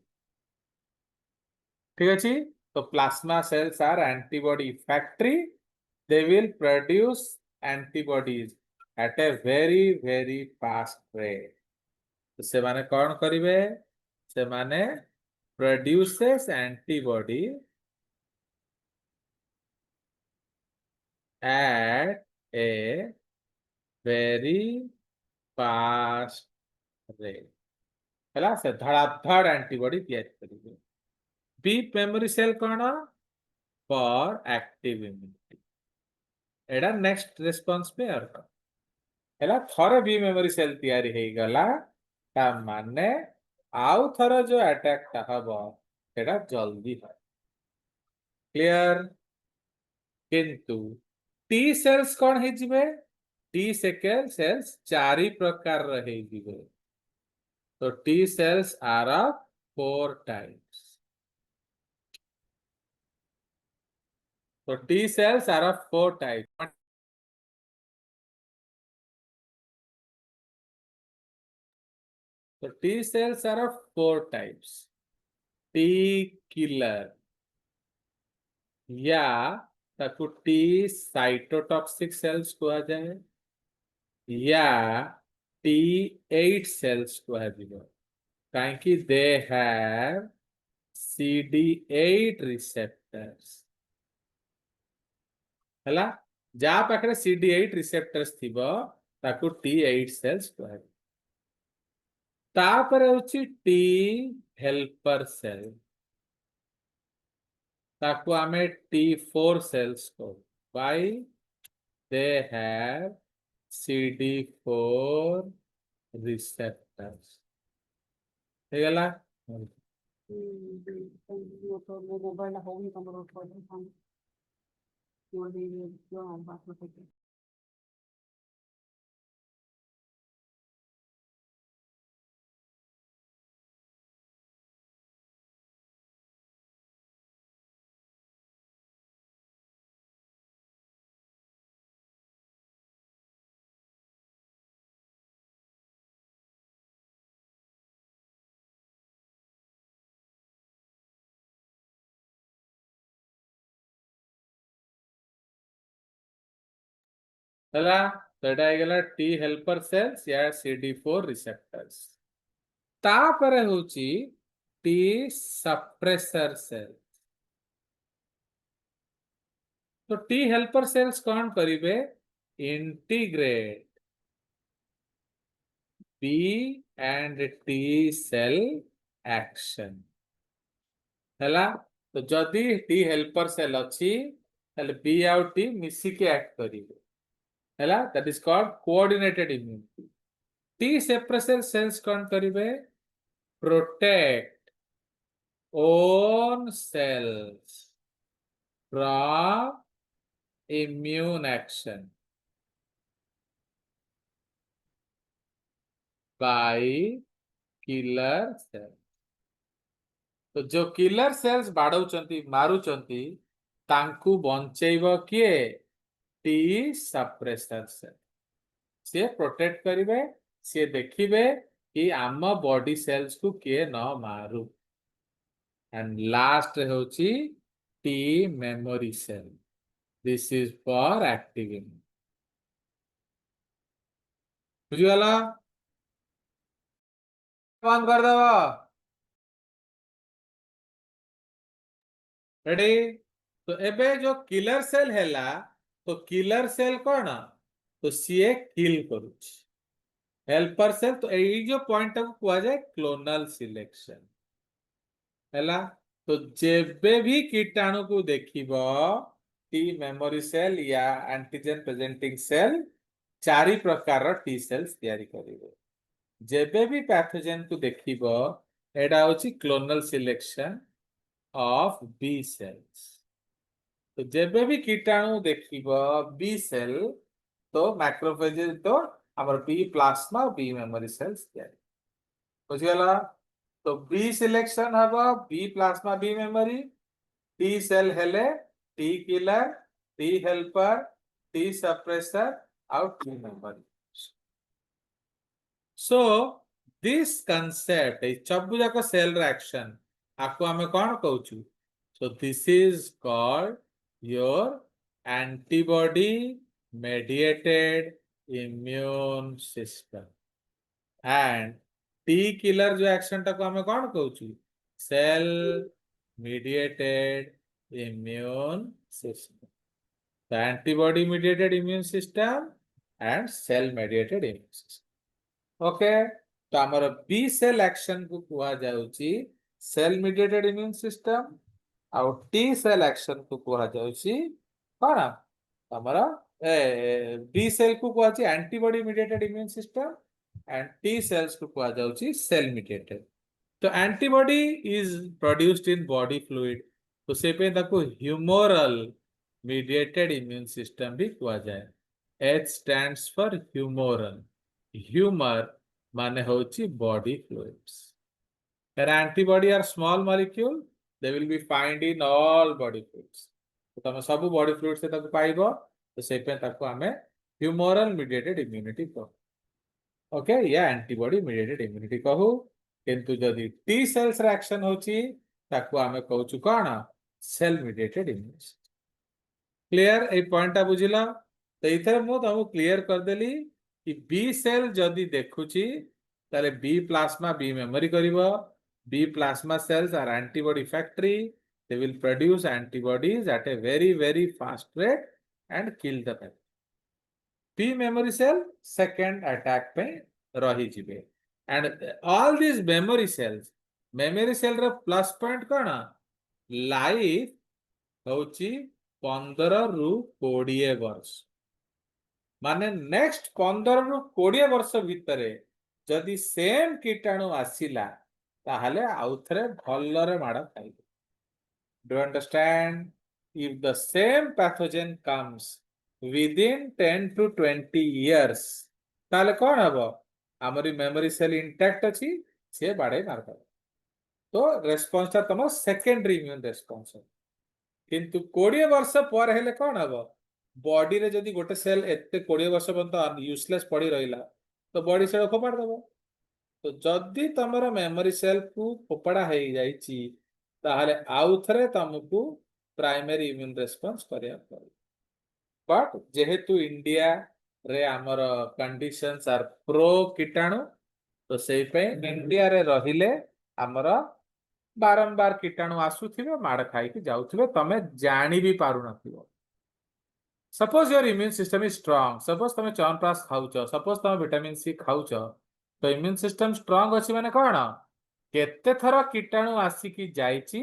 Speaker 1: ठीक अछि तो plasma cells are antibody factory they will produce antibodies at a very fast rate तो से माने कौन करिवे से माने produces antibody at a very fast rate हला से धड़ाधड़ एंटीबॉडी तैयार करिवे बी मेमोरी सेल कौन फॉर एक्टिव इम्यूनिटी एडा नेक्स्ट रेस्पॉन्स पे अर्थ हैला थरे बी मेमोरी सेल तैयारी हे गला ता माने आउ थरे जो अटैक ता हबो सेडा जल्दी है क्लियर किंतु टी सेल्स कोन हे जिवे टी सेल्स चारि प्रकार रहे जिवे तो T cells are of 4 types तो T cells are of 4 types तो T cells are of 4 types. T killer या ताकू T साइटोटॉक्सिक सेल्स कुआ जाए या T8 सेल्स कुआ जाए काहे दे हैव CD8 रिसेप्टर्स हला जा पाखरे CD8 रिसेप्टर्स थिबो ताकू T8 सेल्स कुआ जाए तापर होची टी हेल्पर सेल ताकू आमे T4 सेल्स को by they have CD4 receptors हे गला हला तडा गला टी हेल्पर सेल्स या CD4 रिसेप्टर्स तापर होची टी सप्रेसर सेल तो टी हेल्पर सेल्स कौन करिवे integrate B and T cell action हला तो जदी टी हेल्पर सेल अछि तले बी आउट टी मिसी के एक्ट करिवे हला that is called coordinated immunity T suppressor cells कौन करिवे protect own cells from immune action by killer cells। तो जो किलर सेल्स बाड़ौचंती मारुचंती तांकु बंचेइबो किए टी सप्रेसर सेल। से प्रोटेक्ट करिवे, से देखिबे कि आम बॉडी सेल्स को किए न मारू। एंड लास्ट होची T memory cell. This is for activating. बुझिगला? बंद कर दो। रेडी? तो एबे जो किलर सेल हैला, तो किलर सेल कौन? तो सीए किल करुच। हेल्पर सेल तो यही जो पॉइंट को कुआ जाए क्लोनल सिलेक्शन हैला। तो जेबे भी कीटाणु को देखिबो टी मेमोरी सेल या एंटीजन प्रेजेंटिंग सेल चारि प्रकार टी सेल्स तैयारी करिवे। जेबे भी पैथोजेन को देखिबो एडा होची clonal selection of B cells. तो जेबे भी कीटाणु देखिबो बी सेल तो मैक्रोफेज तो हमर B plasma B memory cells तैयारी। बुझिगला? तो बी सिलेक्शन हबो B plasma B memory, T cell हेले T killer, T helper, T suppressor और T memory. So this concept ए सब जाक सेल रिएक्शन आपको हमें कौन कहूछु? So this is called your antibody mediated immune system. And T killer जो एक्शन टाको हमें कौन कहूछु? Cell mediated immune system। The antibody mediated immune system and cell mediated immune system। Okay, तो आमर बी सेल एक्शन को कुआ जाउची सेल mediated immune system और टी सेल एक्शन को कुआ जाउची कौन? हमारा बी सेल को कुआ जाउची antibody mediated immune system and T cells को कुआ जाउची cell mediated। तो antibody is produced in body fluid, तो से पे ताको ह्यूमोरल मीडिएटेड इम्यून सिस्टम भी कुआ जाए। H stands for humoral। Humour माने होची body fluids. Their antibody are small molecule, they will be found in all body fluids। तो तमे सब बॉडी फ्लूइड से ताको पाइबो, तो से पे ताको हमें ह्यूमोरल मीडिएटेड इम्यूनिटी को ओके या एंटीबॉडी मीडिएटेड इम्यूनिटी कहू। किंतु जदि टी सेल्स रिएक्शन होची ताको हमें कहूछु कोन? Cell mediated immunity. क्लियर? ए पॉइंटटा बुझिला? तो इथरे मु तुमको क्लियर कर देली कि बी सेल जदि देखुची ताले बी प्लाज्मा बी मेमोरी करिवो। B plasma cells are antibody factory, they will produce antibodies at a very fast rate and kill the pathogen। P memory cell second attack पे रही जिबे। and all these memory cell ର plus point कौन? Life होची 15 रु 20 वर्ष। माने next 15 रु 20 वर्ष भितरे जदि सेम कीटाणु आसिला ताहले आउथरे भल्लरे माड़ खाइबे। Do you understand? If the same pathogen comes within 10 to 20 years ताले कौन हबो? हमारी मेमोरी सेल इंटैक्ट अछि, से बाड़े मार दबो। तो रेस्पॉन्स ता तमो सेकेंडरी इम्यून रेस्पॉन्स। किंतु 20 वर्ष पर हेले कौन हबो? बॉडी रे जदि गोटे सेल एते 20 वर्ष पर्यंत यूजलेस पड़ी रहिला तो बॉडी सेल फोपाड़ दबो। तो जदि तमरो मेमोरी सेल को फोपाड़ा हेई जाईची ताहले आउथरे तमको प्राइमरी इम्यून रेस्पॉन्स करिया पड़े। बट जेहेतु इंडिया रे आमर कंडीशंस आर प्रो कीटाणु, तो सेई पे इंडिया रे रहिले आमर बारंबार कीटाणु आसुथिबे माड़ खाई कि जाउथिबे, तमे जानि भी पारु नथिबो। Suppose your immune system is strong, suppose तमे च्यवनप्राश खाउचो, सपोज तमे विटामिन सी खाउचो, तो इम्यून सिस्टम स्ट्रांग अछि माने कोन? केते थरा कीटाणु आसी कि जाईची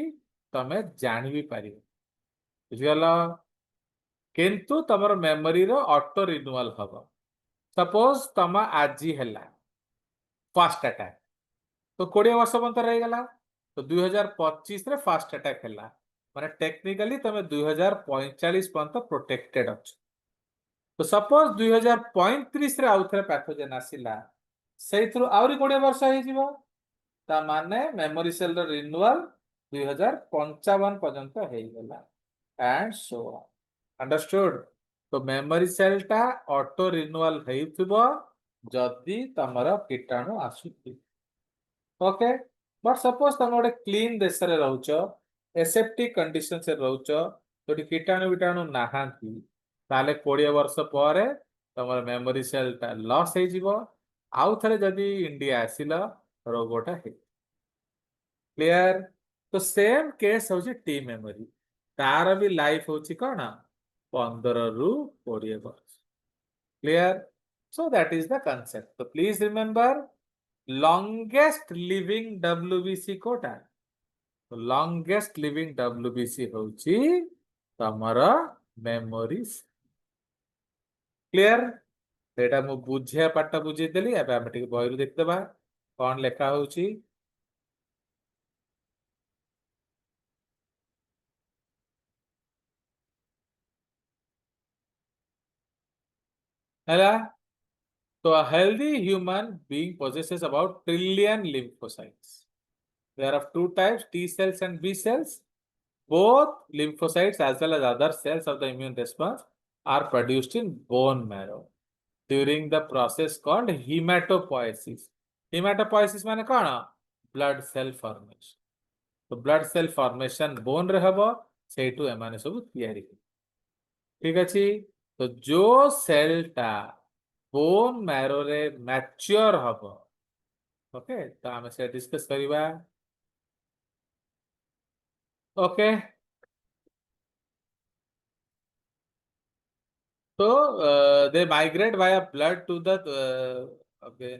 Speaker 1: तमे जानि भी पारिबो। बुझिगला? किंतु तमर मेमोरी रो ऑटो रिन्यूअल हबो। सपोज तमा आजी हैला फास्ट अटैक, तो 20 वर्ष पर्यंत रही गला, तो 2025 रे फास्ट अटैक हैला माने टेक्निकली तमे 2045 पर्यंत प्रोटेक्टेड अछि। तो सपोज 2035 रे आउथरे पैथोजेन आसिला सेइथरो आउरी 20 वर्ष हे जिवो ता माने मेमोरी सेल रो रिन्यूअल 2055 पर्यंत हे गेला एंड सो ऑन। अंडरस्टूड। तो मेमोरी सेल टा ऑटो रिन्यूअल हेइथिबो जदी तमरो कीटाणु आसुथि। ओके बट सपोज तुम गोटे क्लीन देश रे रहउछ एसेप्टिक कंडीशन से रहउछ जोटी कीटाणु विटाणु नाहांती ताले 20 वर्ष ପରେ तमर मेमोरी सेल टा लॉस हे जिवो आउ थरे जदी इंडिया आसिला रोगोटा हे। क्लियर। तो सेम केस होची टी मेमोरी तार भी लाइफ होची कोन 15 रु 20 वर्ष। Clear. So that is the concept। तो please remember longest living WBC कोटा longest living WBC होची तमरा मेमोरीज। क्लियर। एटा मु बुझिया पाटा बुझी देली एबे हम ठीक बहिरु देखदेबा कोन लेखा होची। हैला। तो a healthy human being possesses about trillion lymphocytes. There are two types, T cells and B cells. Both lymphocytes as well as other cells of the immune response are produced in bone marrow during the process called hematopoiesis. Hematopoiesis माने कौन? Blood cell formation. तो blood cell formation bone रे हबो सेठू एमाने सब तैयारी। ठीक अछि। तो जो सेल टा बोन मैरो रे मैच्योर हबो ओके तो आमे से डिस्कस करिबा। ओके तो they migrate via blood to the okay.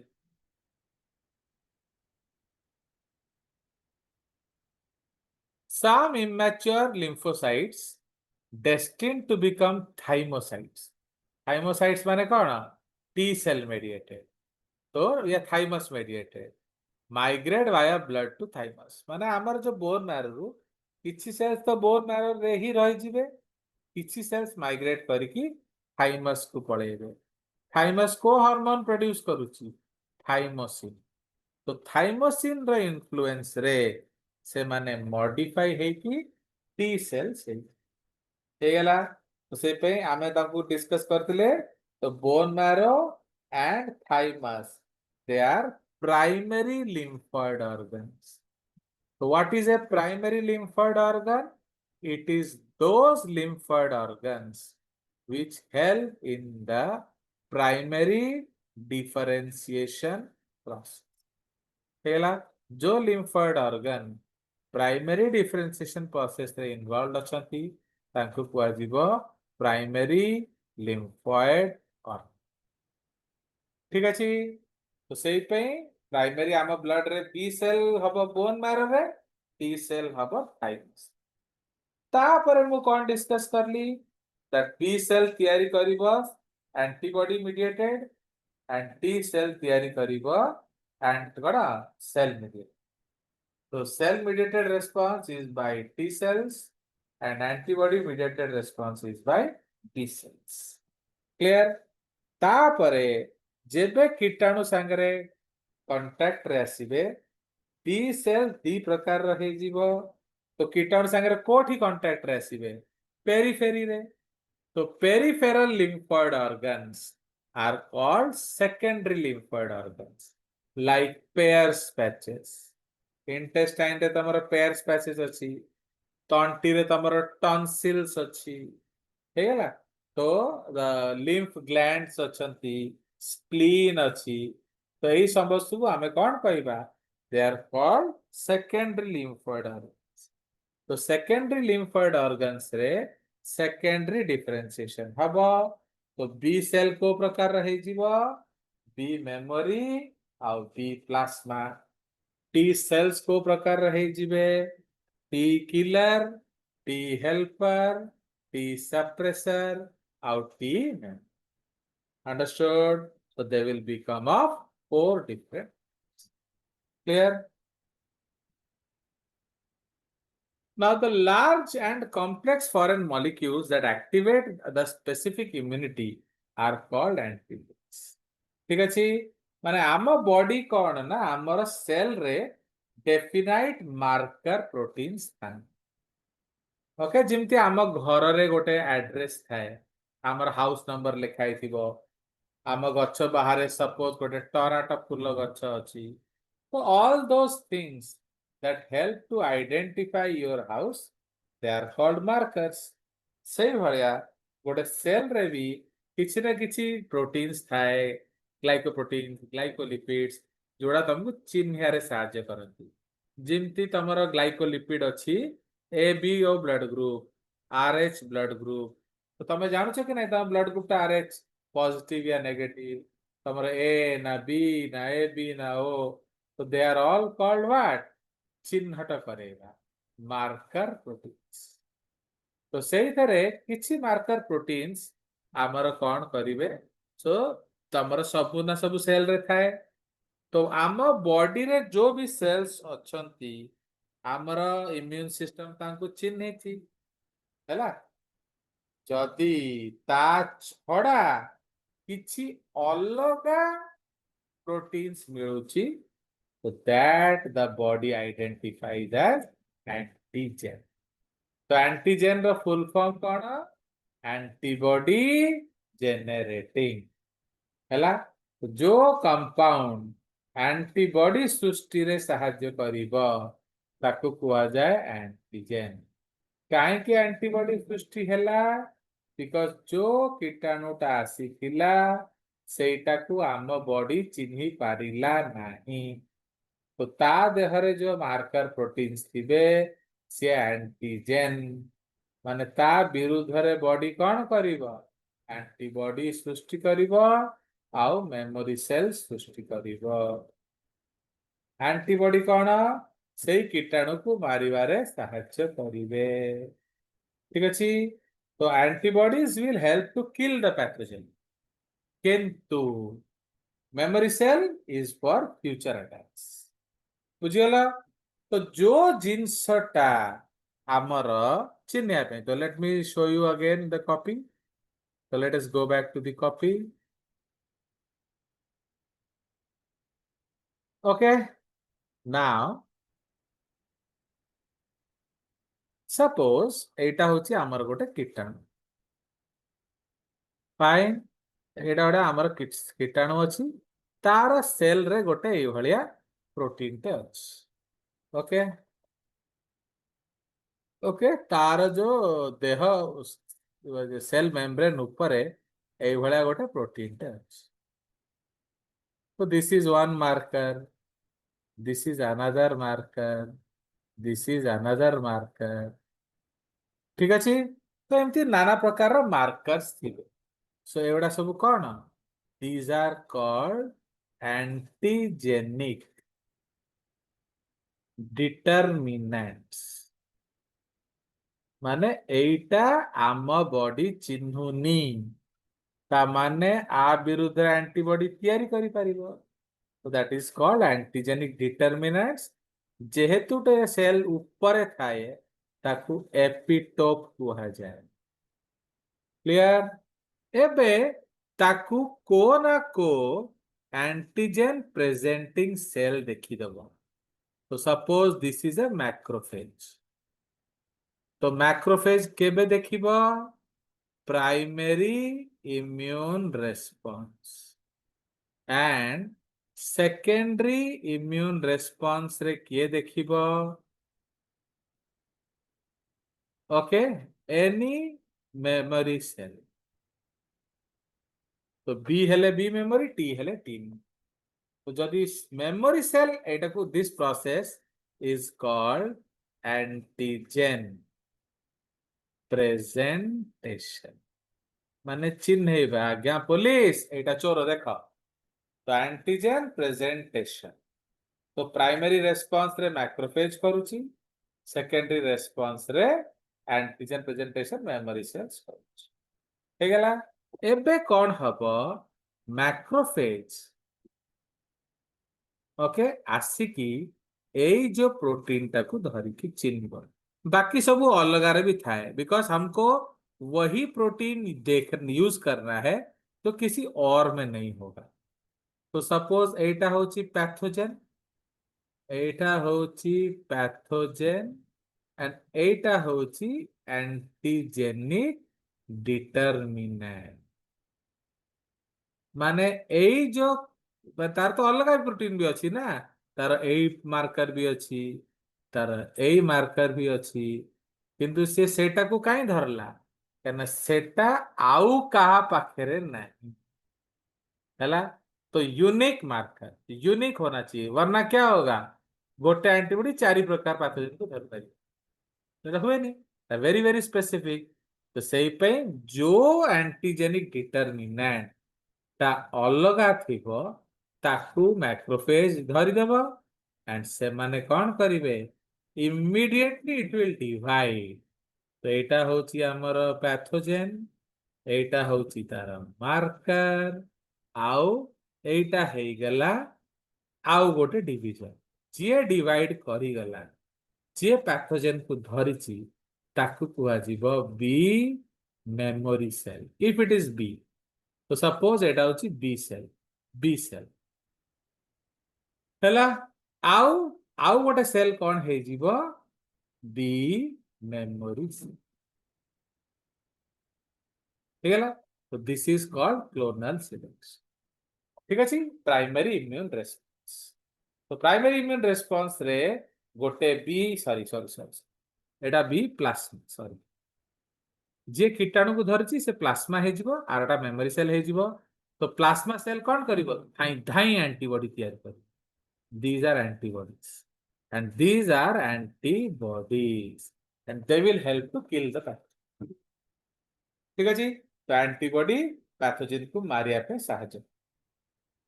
Speaker 1: Some immature lymphocytes destined to become thymocytes. Thymocytes माने कौन? T cell mediated। तो ये thymus mediated migrate via blood to thymus माने हमर जो बोन मैरो रु किछि सेल्स तो बोन मैरो रे ही रहि जिवे किछि सेल्स माइग्रेट करकी थाइमस को पळेबे। थाइमस को हार्मोन प्रोड्यूस करूची थाइमोसिन। तो थाइमोसिन रो इन्फ्लुएंस रे से माने मॉडिफाई है कि टी सेल्स हे गेला। तो से पे आमे ताकू डिस्कस करथिले तो bone marrow and thymus they are primary lymphoid organs। So what is a primary lymphoid organ? It is those lymphoid organs which help in the primary differentiation process। हेला जो lymphoid organ primary differentiation process रे involved अछंती तांको कुआ जीवो primary lymphoid organ। ठीक अछि। तो सेई पे प्राइमरी आम ब्लड रे बी सेल हबो बोन मैरो रे टी सेल हबो थाइमस। तापर मु कोन डिस्कस करली दैट बी सेल तयारी करिवो antibody mediated and T cell तयारी करिवो एंड गडा सेल मीडिएटेड। तो cell mediated response is by T cells and antibody mediated response is by B cells. Clear. तापरे जेबे कीटाणु संगरे कांटेक्ट रे आसीबे बी सेल दी प्रकार रहे जीवो। तो कीटाणु संगरे कोठी कांटेक्ट रे आसीबे पेरिफेरी रे। तो peripheral lymphoid organs are called secondary lymphoid organs like Peyer's patches। Intestine रे तमरो Peyer's patches अछि तंटी रे तमरो टॉन्सिल्स अछि हे गेला। तो lymph glands अछंती स्प्लीन अछि। तो एही सब वस्तु को हमें कौन कहबा they are called secondary lymphoid organs। तो सेकेंडरी lymphoid organs रे सेकेंडरी डिफरेंशिएशन हबो। तो बी सेल को प्रकार रही जीवो बी मेमोरी आउ बी प्लाज्मा। टी सेल्स को प्रकार रही जीवे T killer T helper T suppressor आउ T memory. Understood? So they will become of 4 different। Clear? Now the large and complex foreign molecules that activate the specific immunity are called antibodies. ठीक अछि माने आम body कौन ना आमर cell रे definite marker proteins था ओके जिमती आम घर रे गोटे एड्रेस थाए आमर हाउस नंबर लिखाई थिबो आम गच्छ बाहर सपोज गोटे टराट फूल गच्छ अछि तो all those things that help to identify your house they are called markers सेही भलिया गोटे सेल रे भी किछि ना किछि प्रोटीन्स थाए ग्लाइकोप्रोटीन ग्लाइकोलिपिड्स जोड़ा तुमको चिन्हारे साहाय्य करती जिमती तमरो ग्लाइकोलिपिड अछि ABO blood group Rh blood group तो तमे जानो छ कि नहीं तम ब्लड ग्रुप ता आरएच पॉजिटिव या नेगेटिव तमरो ए ना बी ना ए बी ना ओ तो they are all called what चिन्हट करेगा मार्कर प्रोटीन्स तो सेही थरे किछि मार्कर प्रोटीन्स आमर कोन करिवे सो तमर सबु ना सबु सेल रे थाए तो आम बॉडी रे जो भी सेल्स अछंती आमर इम्यून सिस्टम तांको चिन्हे थी हैला जदि ता छडा किछि अलगा प्रोटीन्स मिलुची so that the body identifies as antigen तो एंटीजन रो फुल फॉर्म कोन एंटीबॉडी जेनेरेटिंग हैला जो कंपाउंड एंटीबॉडी सृष्टि रे सहाय्य करिवो ताकू कुआ जाय एंटीजन काहे कि एंटीबॉडी सृष्टि हैला बिकॉज़ जो कीटाणुटा आसीथिला सेटाकू आम बॉडी चिन्ही पारिला नाही तो ता देहरे जो मार्कर प्रोटीन्स थिबे से एंटीजन माने ता विरुद्ध रे बॉडी कौन करिवो एंटीबॉडी सृष्टि करिवो आउ मेमोरी सेल सृष्टि करिवो एंटीबॉडी कौन से कीटाणु को मारिबारे सहाय्य करिवे ठीक अछि तो antibodies will help to kill the pathogen किंतु memory cell is for future attacks बुझिगला तो जो जिनसटा आमर चिन्ह पे तो let me show you again the copy तो let us go back to the copy okay now suppose एटा होची आमर गोटे कीटाणु फाइन एटा गोटे आमर कीटाणु अछि तार सेल रे गोटे ए भलिया प्रोटीन ते अछि ओके ओके तार जो देह सेल मेम्ब्रेन ऊपर ए भलिया गोटे प्रोटीन ते अछि तो this is one marker this is another marker this is another marker ठीक अछि तो एमती नाना प्रकार रो मार्कर्स थिबे सो एवडा सब कोन these are called antigenic determinants माने एटा आम बॉडी चिन्हुनी ता माने आ विरुद्ध एंटीबॉडी तयारी करि परिबो तो that is called antigenic determinants जेहेतु टे सेल ऊपर थाए ताकू एपिटोप कुहा जाए क्लियर एबे ताकू को ना को एंटीजन प्रेजेंटिंग सेल देखि दबो तो suppose this is a macrophage तो मैक्रोफेज केबे देखिबो primary immune response and secondary immune response रे किए देखिबो ओके एनी मेमोरी सेल तो बी हेले बी मेमोरी टी हेले टी तो जदि मेमोरी सेल एटा को this process is called antigen presentation माने चिन्ह आज्ञा पुलिस एटा चोर देख तो एंटीजन प्रेजेंटेशन तो प्राइमरी रेस्पॉन्स रे मैक्रोफेज करूची सेकेंडरी रेस्पॉन्स रे एंटीजन प्रेजेंटेशन मेमोरी सेल्स करूची हे गेला एबे कोन हबो मैक्रोफेज ओके आसिकी एई जो प्रोटीन टाकू धरिकी चिन्हब बाकी सब वो अलग भी थाए, बिकॉज हमको वही प्रोटीन देख यूज करना है तो किसी और में नहीं होगा। तो सपोज एटा होची पैथोजेन, एटा होची पैथोजेन एंड एटा होची एंटीजेनिक डिटरमिनेंट। माने एई जो तार तो अलग प्रोटीन भी अच्छी ना, तार एई मार्कर भी अच्छी, तार एई मार्कर भी अच्छी, किंतु से सेटा को काई धरला, कहना सेटा आउ कहा पाखेरे नहीं हैला। तो यूनिक मार्कर यूनिक होना चाहिए, वरना क्या होगा, गोटे एंटीबॉडी चारि प्रकार पैथोजेन को धर पाए, हुए नहीं, वेरी वेरी स्पेसिफिक। तो सेई पे जो एंटीजेनिक डिटरमिनेंट ता अलगा थिबो ताकू मैक्रोफेज धरिदेव एंड से माने कौन करिवे, इमिडिएटली इट विल डिवाइड। तो एटा होची हमर पैथोजेन, एटा होची तार मार्कर, आउ एटा हेगला आउ गोटे डिवीजन। जे डिवाइड करी गला, जे पैथोजेन को धरिची ताकू कुआ जीवो B memory cell, if it is B. तो सपोज एटा होची बी सेल, बी सेल हैला। आउ आउ गोटे सेल कौन हे जीवो, बी मेमोरी सेल ठीक है। तो this is called clonal selection. ठीक अच्छे, प्राइमरी इम्यून रेस्पॉन्स। तो प्राइमरी इम्यून रेस्पॉन्स रे गोटे बी सॉरी सॉरी सॉरी एटा बी प्लाज्मा सॉरी, जे कीटाणु को धरची से प्लाज्मा हे जीवो आरटा मेमोरी सेल हे जीवो। तो प्लाज्मा सेल कौन करिवो, धाई धाई एंटीबॉडी तैयार करिवो। These are antibodies, and these are antibodies, and they will help to kill the pathogen। ठीक ଅଛି, तो एंटीबॉडी पैथोजेन को मारिया पे साहाଯ୍य,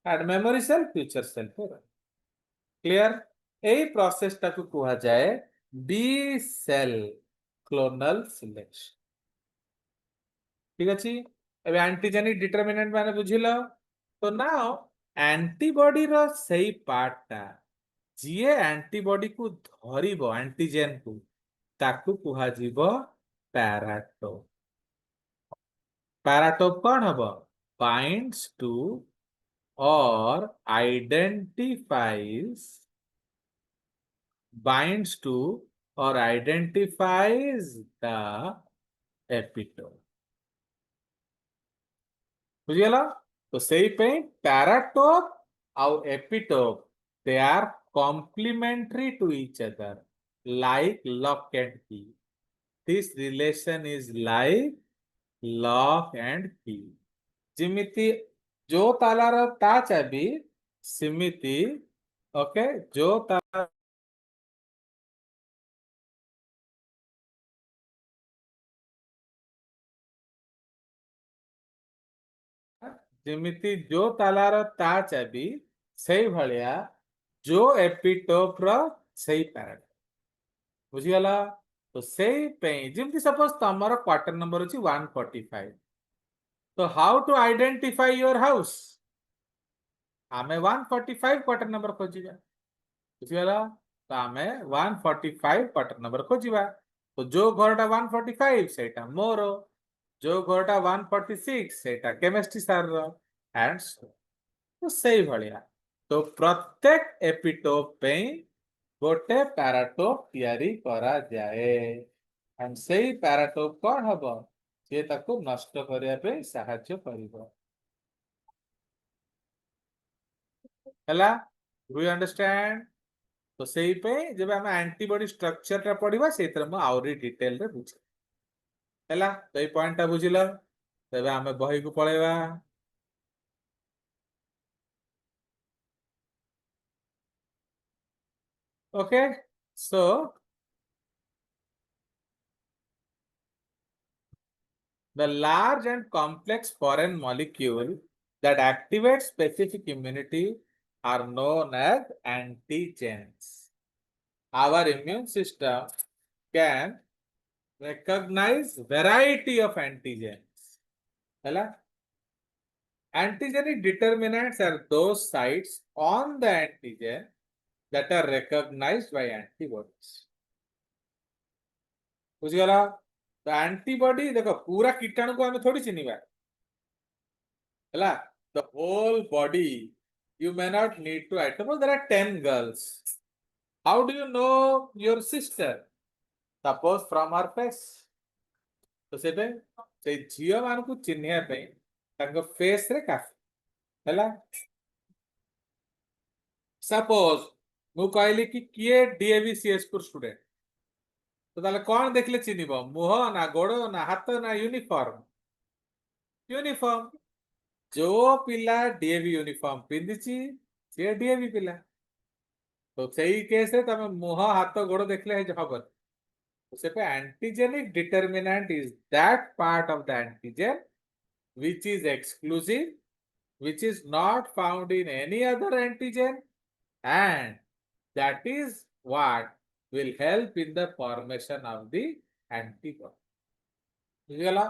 Speaker 1: and memory cell future cell को क्लियर। एई प्रोसेस टाकू कुहा जाए बी सेल क्लोनल सिलेक्शन। ठीक अछि, एबे एंटीजेनिक डिटरमिनेंट माने बुझिलो। तो नाउ एंटीबॉडी रो सही पार्ट टा जीए एंटीबॉडी को धरिबो एंटीजेन को ताकू कुहा जीवो पैराटोप। पैराटोप कौन हबो, binds to or identifies, binds to or identifies the epitope. बुझिगला। तो सही पे पैराटोप आउ epitope they are complementary to each other like lock and key. This relation is like lock and key. जिमिति जो तालार ता चाबी सिमिति, ओके, जो ताला जिमिति जो तालार ता चाबी सही भलिया जो एपिटोप रो सही पैराट। बुझिगला। तो सही पे जिमिति सपोज तमरो क्वार्टर नंबर अछि 145, तो how to identify your house, आमे 145 क्वार्टर नंबर खोजिबा। बुझिगला। तो आमे 145 क्वार्टर नंबर खोजिबा। तो जो घरटा 145 सेटा मोर, जो घरटा 146 सेटा केमिस्ट्री सार रो, एंड सो। तो सही भलिया तो प्रत्येक एपिटोप पे गोटे पैराटोप तैयारी करा जाए, एंड सही पैराटोप कौन हबो, से ताको नष्ट करिया पे सहायता करिवो हैला। Do you understand. तो सही पे जब हम एंटीबॉडी स्ट्रक्चर टा पढ़िबा सेतर हम आउरी डिटेल रे बुझ हैला। तो ए पॉइंट टा बुझिलो, तबे हमें बही को पळेबा। Okay, so the large and complex foreign molecule that activate specific immunity are known as antigens. Our immune system can recognize variety of antigens. Hello? Antigenic determinants are those sites on the antigen that are recognized by antibodies. बुझीगला। तो antibody देखो पूरा कीटाणु को हमें थोड़ी चिन्हिबा हला the whole body you may not need to item. Suppose there are 10 girls. How do you know your sister? Suppose from her face. तो सेबे से झियो मानकु चिन्हिया पे तांको फेस रे काफी हला। सपोज मु कहली कि किए डीएवी सीएसपुर स्टूडेंट तो ताले कौन देखले चिन्हिबो मुह ना गोड़ ना हाथ ना यूनिफॉर्म यूनिफॉर्म जो पिला डीएवी यूनिफॉर्म पिंदिची से डीएवी पिला तो सही केस रे तमे मुह हाथ गोड़ देखले हे हबन तो से पे antigenic determinant is that part of the antigen which is exclusive, which is not found in any other antigen, and that is what will help in the formation of the antibody. बुझीगला।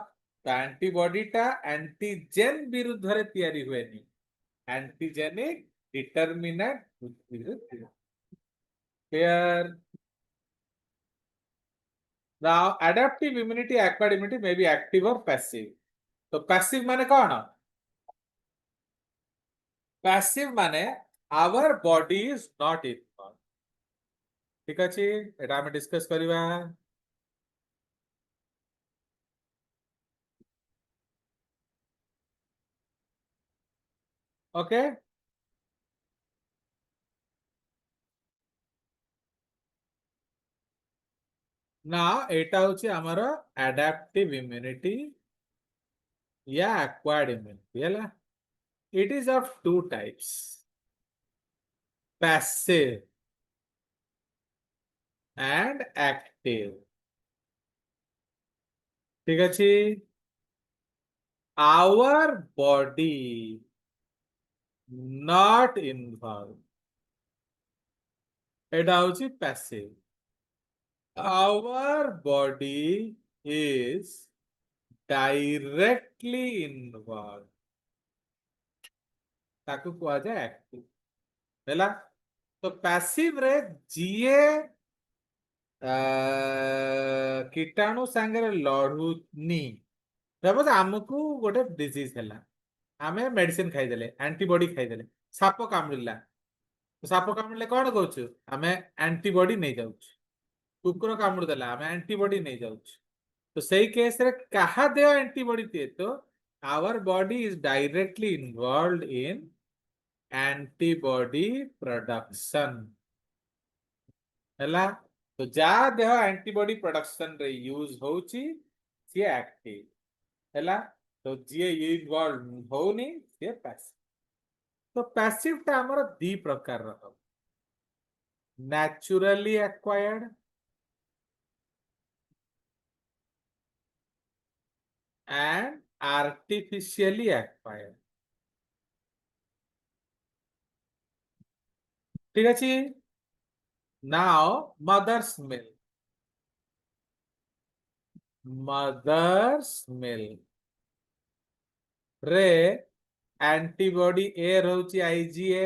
Speaker 1: तो antibody टा antigen विरुद्ध रे तैयारी हुएनी antigenic determinant विरुद्ध clear. Now adaptive immunity acquired immunity may be active और passive. तो पैसिव माने कौन पैसिव माने our body is not involve ठीक अछि एटा हम डिस्कस करिवा ओके ना एटा होची हमर एडाप्टिव इम्यूनिटी या एक्वायर्ड इम्यूनिटी हला it is of two types passive and active ठीक अछि आवर बॉडी नॉट इन्वॉल्व एटा होची passive our body is directly involved ताकू कुआ जाए एक्टिव हैला। तो पैसिव रे जीए कीटाणु सांगे लड़ुनी सपोज आमको गोटे डिजीज हैला आमे मेडिसिन खाइदेले एंटीबॉडी खाइदेले साप कामुड़िला तो साप कामुड़िले कौन कहूँ आमे एंटीबॉडी नहीं जाउछ कुकुर कामुड़ देला आमे एंटीबॉडी नहीं जाउछ तो सही केस रे कहा दे एंटीबॉडी दिए तो our body is directly involve in antibody production हैला। तो जा देह एंटीबॉडी प्रोडक्शन रे यूज होउची सी एक्टिव हैला। तो जे इन्वॉल्व होउनी सी पैसिव। तो पैसिव टा हमर दी प्रकार रह naturally acquired and artificially acquired ठीक अछि। now mother's milk रे एंटीबॉडी ए रहउची आईजीए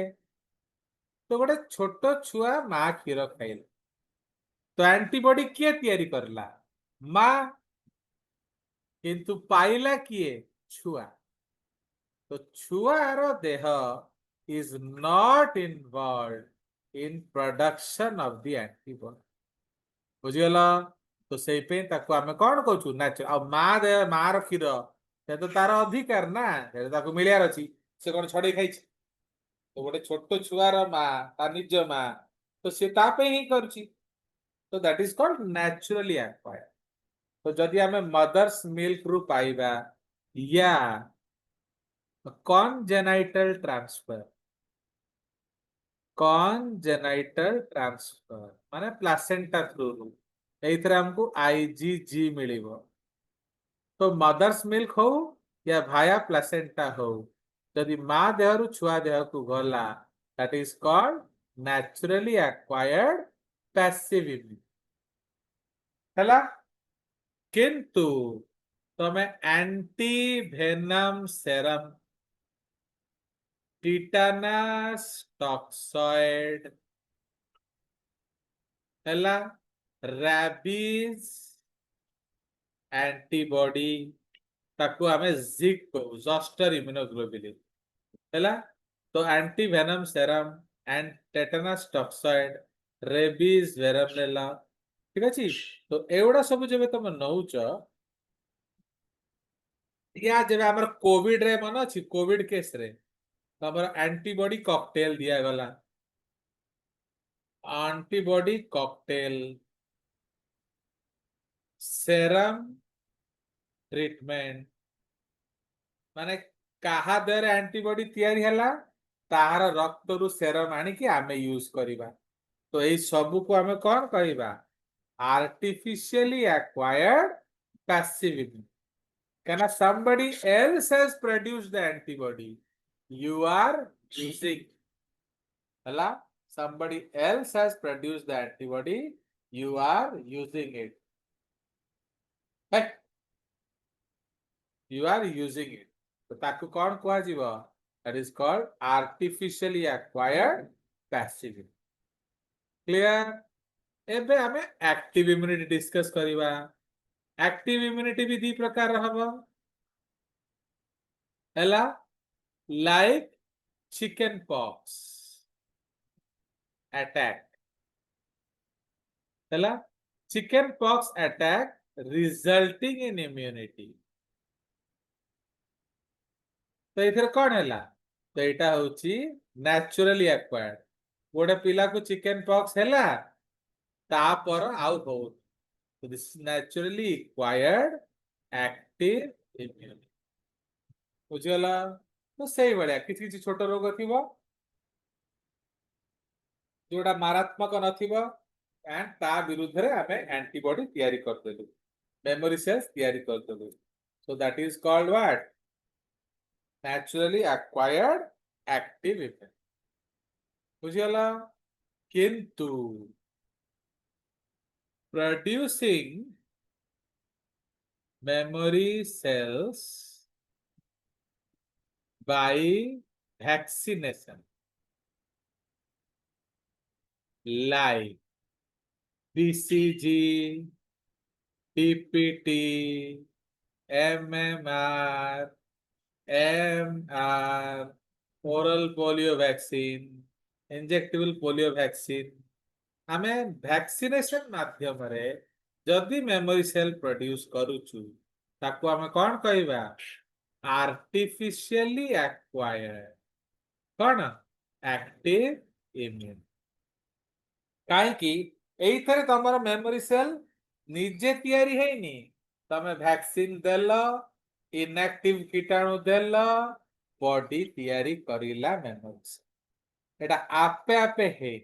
Speaker 1: तो गोटे छोट छुआ माँ क्षीर खाइल तो एंटीबॉडी किए तैयारी करला माँ किंतु पाइला किए छुआ तो छुआर देह is not involved in production of the antibody बुझीगला। तो से पे ताको आमे कौन कहू नेचुरल आ माँ दे माँ रो क्षीर से तो तार अधिकार ना से ताको मिलियार अछि से कोन छडे खाइछ तो गोटे छोट छुआर माँ ता निज माँ तो से ता पे ही करछि तो that is called naturally acquired. तो जदि आमे मदर्स मिल्क रु पाइबा या कॉन्जेनाइटल ट्रांसफर माने प्लासेंटा थ्रू एइथरे हमको आईजीजी मिलिबो तो मदर्स मिल्क हो या भाया प्लासेंटा हो यदि माँ देहरु छुआ देह को गला that is called naturally acquired passive immunity हैला। किंतु तमे anti venom serum tetanus toxoid हैला रैबीज एंटीबॉडी ताकू आमे जिक कहू जोस्टर इम्यूनोग्लोबुलिन हैला। तो anti venom serum and tetanus toxoid rabies varicella ठीक अछि। तो एवडा सब जेबे तुम नउच या जेबे हमर कोविड रे मन अछि कोविड केस रे तो हमर एंटीबॉडी कॉकटेल दिया गला एंटीबॉडी कॉकटेल सेरम ट्रीटमेंट माने काहा देर एंटीबॉडी तैयारी हला ताहार रक्त रु सेरम आनी कि आमे यूज करिबा। तो एई सब को आमे कोन कहिबा artificially acquired passive immunity. Can somebody else has produced the antibody you are using hela somebody else has produced the antibody you are using it hey, you are using it तो ताकू कौन कुआ जीवा that is called artificially acquired passive immunity clear। एबे हमें active immunity discuss करिबा। Active immunity भी दी प्रकार रहबो हला लाइक चिकन पॉक्स attack हला chicken pox attack resulting in immunity. तो एथर कौन हैला तो एटा होची नेचुरली एक्वायर्ड गोटे पिला को चिकन पॉक्स हैला तापर आउ हो तो this is naturally acquired active immunity बुझला। तो सही बढिया किछ किछ छोट रोग थिबो जोड़ा मारात्मक नथिबो एंड ता विरुद्ध रे आमे एंटीबॉडी तैयारी करदेलु मेमोरी सेल्स तैयारी करदेलु। So that is called what naturally acquired active immunity बुझियला। किंतु producing memory cells by vaccination like BCG, PPT, MMR, MR, oral polio vaccine, injectable polio vaccine आमे वैक्सीनेशन माध्यम रे जदि मेमोरी सेल प्रोड्यूस करूछु ताको आमे कोन कहिबा आर्टिफिशियली एक्वायर्ड कोन एक्टिव इम्यून काहे कि एइथरे तमरा मेमोरी सेल निजे तयारी हेनी तमे वैक्सीन देलो इनएक्टिव कीटाणु देलो बॉडी तयारी करिला मेमोरी सेल एटा आपे आपे हे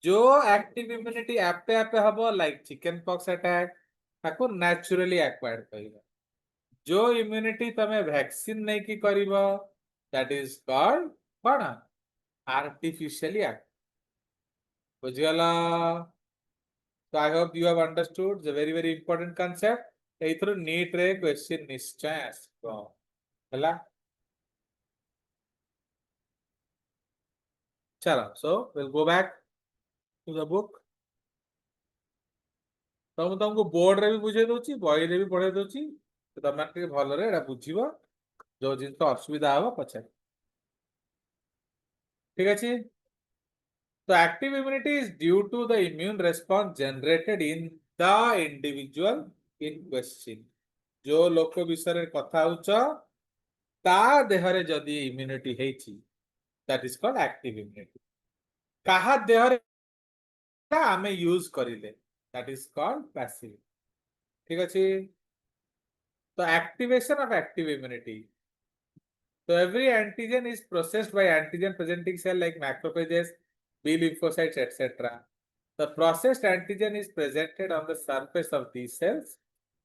Speaker 1: जो एक्टिव इम्यूनिटी आपे आपे हबो लाइक चिकन पॉक्स अटैक ताको नेचुरली एक्वायर्ड कहिबा। जो इम्यूनिटी तमे वैक्सीन नै की करिवो दैट इज कॉल्ड कोन आर्टिफिशियली बुझिगला। So I hope you have understood the very important concept एइथरो नीट रे क्वेश्चन निश्चय आसबो हला। चलो सो we'll go back to the book तो मैं तुमको बोर्ड रे भी बुझे दोची बॉय रे भी पढ़े दोची तो तमे के भल रे एडा बुझिबो जो जिन तो असुविधा हो पछे ठीक अछि। तो active immunity is due to the immune response generated in the individual in question जो लोक विषय रे कथा होच ता देहरे जदी इम्यूनिटी हेची that is called active immunity काहा देहरे आमे यूज करिले दैट इज कॉल्ड पैसिव ठीक अछि। तो activation of active immunity so every antigen is processed by antigen presenting cell like macrophages B lymphocytes etc. The processed antigen is presented on the surface of these cells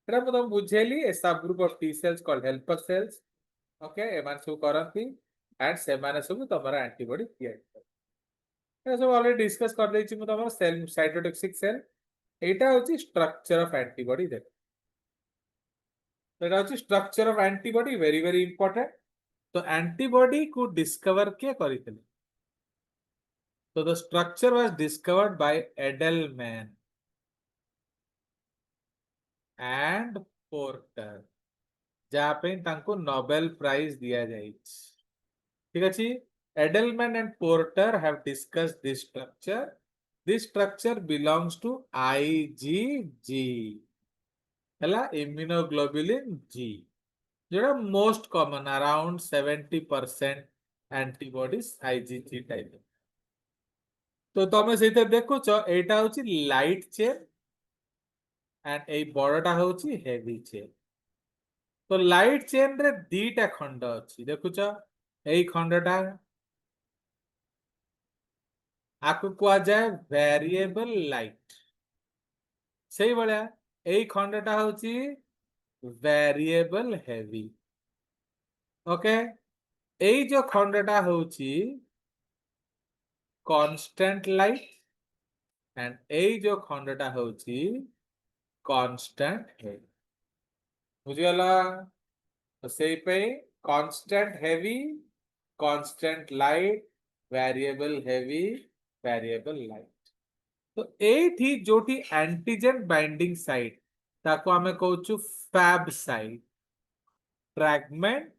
Speaker 1: एटा हम बुझेली a subgroup of T cells called helper cells okay एमान सब करंती and से माने सब तमरा antibody तयारी सब already discuss कर देछि म तमरा सेल साइटोटॉक्सिक सेल एटा होची स्ट्रक्चर ऑफ एंटीबॉडी देख एटा होची structure of antibody very important. तो एंटीबॉडी को डिस्कवर के करितले तो the structure was discovered by Edelman and Porter जहाँ पे तांको नोबेल प्राइज दिया जाए। ठीक अच्छे। Edelman and Porter have discussed this structure. This structure belongs to IgG हैला इम्यूनोग्लोबुलिन जी जोड़ा most common around 70% antibodies IgG type. तो तुम से देखुच एटा हूँ लाइट चेन एंड ए बड़टा हूँ हेवी चेन। तो लाइट चेन रे दीटा खंड अच्छी देखुच यही खंडटा आपको कह जाए वेरिएबल लाइट से भाया यही खंडटा हूँ वेरिएबल हेवी। ओके यही जो खंडटा हूँ कांस्टेंट लाइट एंड यही जो खंडटा हूँ कांस्टेंट हेवी। बुझीगला तो से constant heavy constant light variable heavy variable light. तो एठी जोटी एंटीजन बाइंडिंग साइट ताको हमें कहूछु Fab site fragment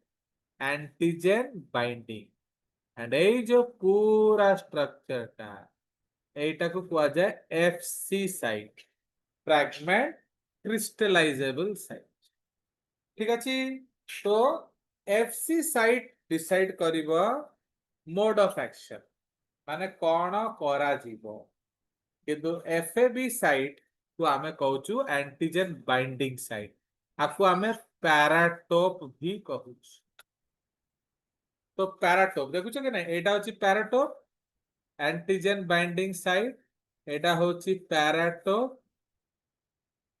Speaker 1: antigen binding and ए जो पूरा स्ट्रक्चर टा एटा को कहा जाए Fc site fragment crystallizable site. ठीक अछि। तो एफसी साइट डिसाइड करिवो मोड ऑफ एक्शन माने कौन करा जीवो किंतु एफएबी साइट को आमे कहूछु एंटीजन बाइंडिंग साइट आपको आमे पैराटोप भी कहूछु। तो पैराटोप देखुछ कि नहीं एटा होची पैराटोप एंटीजन बाइंडिंग साइट एटा होची पैराटोप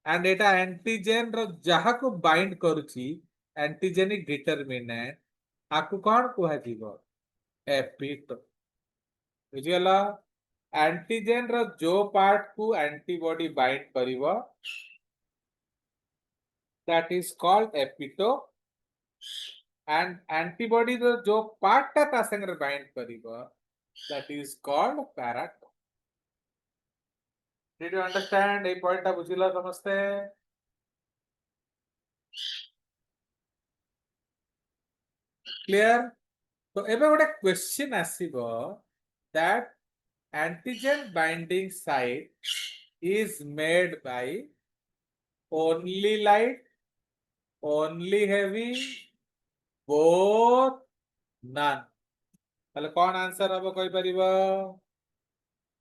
Speaker 1: एंड एटा एंटीजन रो जहा को बाइंड करूची एंटीजेनिक डिटरमिनेंट आपको कौन कुहा जीवो एपिटोप। बुझीगला एंटीजन रो जो पार्ट को एंटीबॉडी बाइंड करिवो that is called epitope and antibody रो जो पार्ट ता संगे बाइंड करिवो that is called paratope. Did you understand ए पॉइंट ता बुझिला समझते क्लियर। तो एबे गोटे क्वेश्चन आसीबो that antigen binding site is made by only light only heavy both none ताले कौन आंसर हम कोई परिबो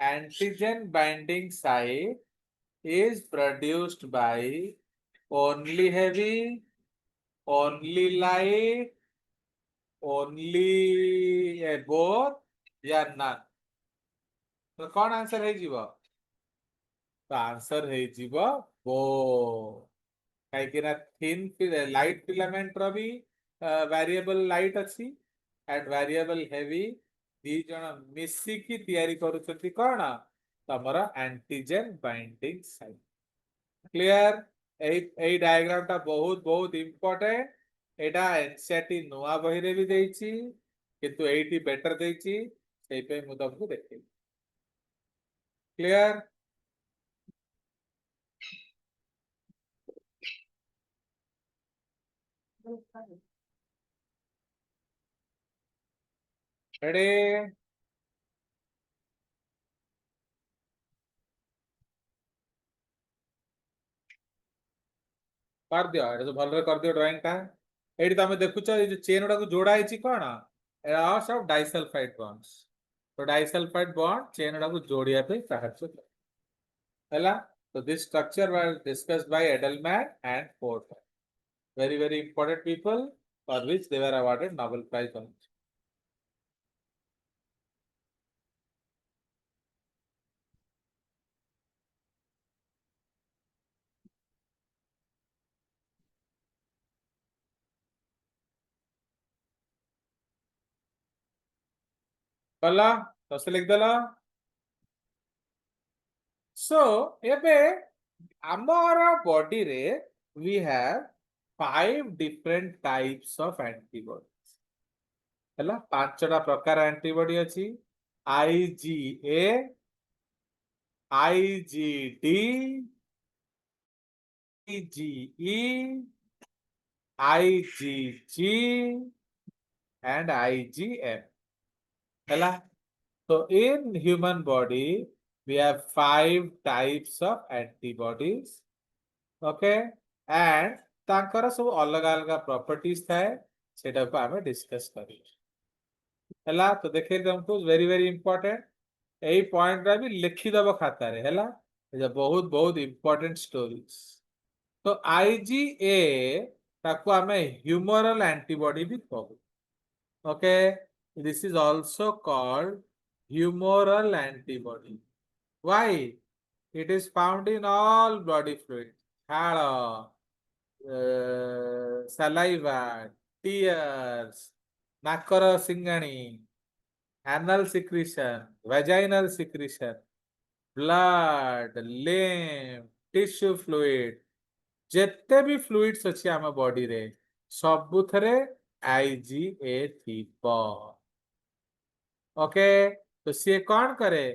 Speaker 1: antigen binding site is produced by only heavy only light only both या none। तो कौन आंसर है जीवो तो आंसर है जीवो बो कहीं थिन लाइट फिलामेंट रो भी वेरिएबल लाइट अच्छी एंड वेरिएबल हेवी दी जण मिसिकी तयारी करूछंती कोन तमरा एंटीजन बाइंडिंग साइट। क्लियर। एई डायग्राम ता बहुत बहुत इंपोर्टेंट एटा एनसीईआरटी नुआ बही रे भी देइची किंतु एटी बेटर देइची सेई पे मु तुमको देखै। क्लियर। रेडी कर दियो एटा तो भलरे कर दियो ड्राइंग टा एटी तमे देखुछ ए जे चेन गुडा को जोड़ा आइची कोन एरा सब डाइसल्फाइड बॉन्ड्स। तो डाइसल्फाइड बॉन्ड चेन गुडा को जोड़िया पे सहायता हैला। तो this structure was discussed by Edelman and Porter very important people for which they were awarded Nobel Prize on। कला तो से लिख देला। सो एबे आमर बॉडी रे we have 5 different types of antibodies हैला पांचटा प्रकार एंटीबॉडी अछि IgA IgD IgE, IgG, and IgM. Hela? So in human body, we have 5 types of antibodies. Okay? And ତାଙ୍କର ସବୁ ଅଲଗା ଅଲଗା properties ଥାଏ ସେଟାକୁ ଆମେ discuss କରିବୁ ହେଲା ତ ଦେଖେଇ ତମକୁ very very important ଏଇ point ଟା ବି ଲେଖିଦବ ଖାତାରେ ହେଲା ବହୁତ ବହୁତ important stories ତ IgA ତାକୁ ଆମେ humoral antibody ବି କହୁ okay this is also called humoral antibody why it is found in all body fluids ଝାଳ saliva tears ନାକର ସିଙ୍ଗାଣି anal secretion vaginal secretion blood lymph tissue fluid ଯେତେ ବି fluids ଅଛି ଆମ body ରେ ସବୁଥିରେ IgA ଥିବ ओके तो ସିଏ କଣ करे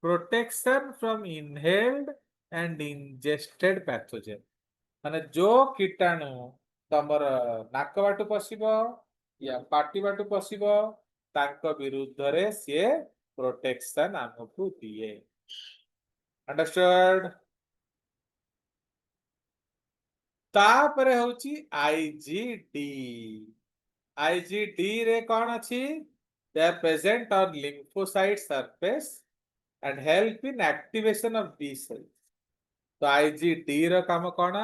Speaker 1: protection from inhaled and ingested pathogen ମାନେ जो कीटाणु तमर नाक बाटू पशिबो या पाटी बाटू पशिबो तांको विरुद्ध रे सिए प्रोटेक्शन हमकु दिए अंडरस्टूड तापरे होची आईजीडी आईजीडी रे कोन अछि they are present on lymphocyte surface and help in activation of B cells तो आईजीडी रो काम कोन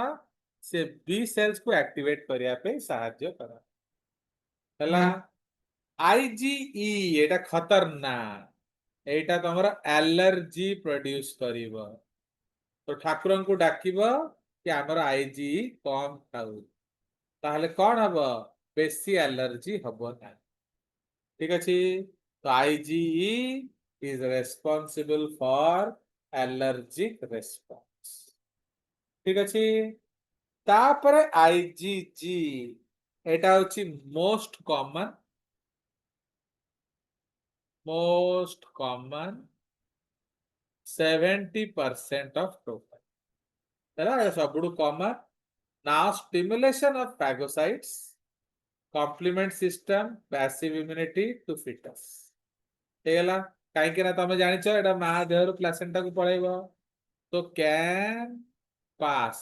Speaker 1: से बी सेल्स को एक्टिवेट करिया पे साहाय्य करा हला आईजीई एटा खतरनाक एटा तमरा एलर्जी प्रोड्यूस करिवो तो ठाकुरन को डाकिबो कि हमर आईजीई कम खाउ ताहले कोन हबो बेसी एलर्जी हबो ना ठीक अछि तो IgE is responsible for allergic response ठीक अछि तापरे आईजीजी एटा होची मोस्ट कॉमन 70% of total है सबुडु common now stimulation of phagocytes complement system passive immunity to fetus हेला काहे कि ना तमे जानि छ एटा मा देहरु प्लासेंटा को पळेबो तो कैन पास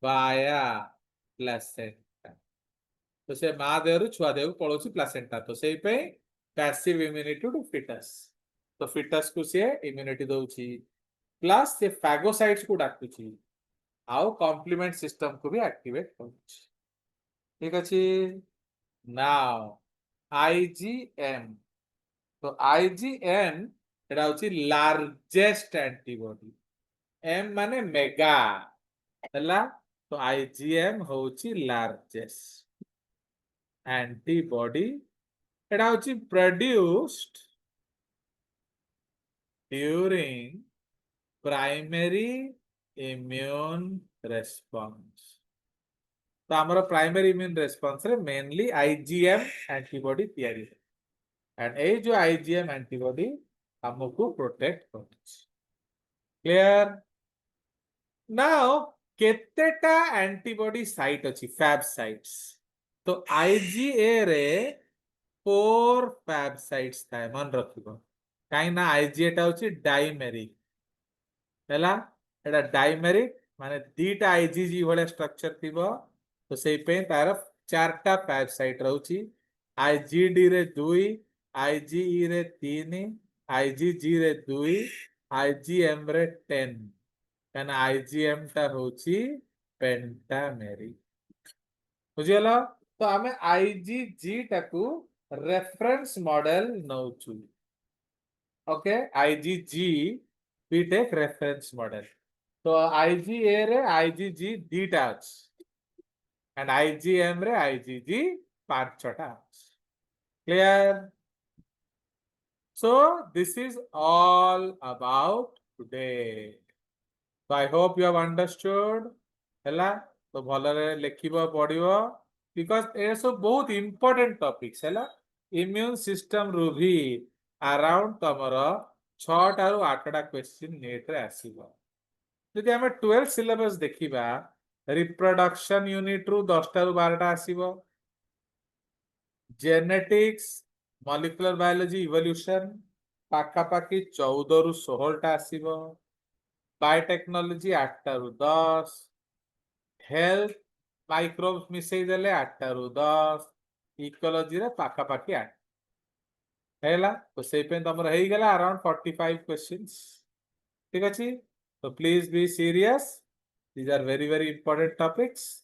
Speaker 1: वाया प्लासेंटा तो से मा देहरु छुआ देहु पळोची प्लासेंटा तो सेई पे पैसिव इम्यूनिटी टू फिटस तो फिटस को से इम्यूनिटी दउची प्लस से फैगोसाइट्स को डाकुची आउ कॉम्प्लीमेंट सिस्टम को भी एक्टिवेट करूची ठीक अछि नाउ आईजीएम तो आईजीएम एटा होची लार्जेस्ट एंटीबॉडी एम माने मेगा हला तो आईजीएम होची लार्जेस्ट एंटीबॉडी एटा होची produced during primary immune response तो हमारा प्राइमरी इम्यून रेस्पॉन्स रे मेनली आईजीएम एंटीबॉडी तैयारी एंड ए जो आईजीएम एंटीबॉडी हमको प्रोटेक्ट करछ क्लियर नाउ केतेटा एंटीबॉडी साइट अछि फैब साइट्स तो आईजीए रे 4 फैब साइट्स थाए मन रखिबो काई ना आईजीए टा होछि डाइमेरिक हैला एटा डाइमेरिक माने दीटा आईजीजी वाला स्ट्रक्चर थिबो तो सेई पे तार चारटा फैब साइट रहउछि आईजीडी रे 2 आईजीई रे 3 आईजीजी रे 2 आईजीएम रे 10 काना आईजीएम टा होछि पेंटामेरिक बुझियला तो हमें आईजीजी टाकू रेफरेंस मॉडल नउछु okay IgG we take reference model तो IgA रे IgG दीटा अछि and IgM रे IgG पांच छटा अछि clear so this is all about today so I hope you have understood हैला तो भलरे लेखिबो पडिबो because ए सब बहुत important topics हैला immune system रू भी around तमरो 6 टारू 8टा क्वेश्चन नेट रे आसीबो जदि आम 12 सिलेबस देखा रिप्रोडक्शन यूनिट रु 10 रु 12 आसीबो जेनेटिक्स मॉलिक्यूलर बायोलॉजी इवोल्यूशन पाखापाखि 14 रु 16 आसीबो बायोटेक्नोलॉजी 8 रु 10 हेल्थ माइक्रोब्स मिसई देले 8 रु 10 इकोलॉजी रे पाखापाखि 8 हैला तो से पे तमर हेई गेला अराउंड 45 क्वेश्चंस ठीक अछि तो please be serious these are very important topics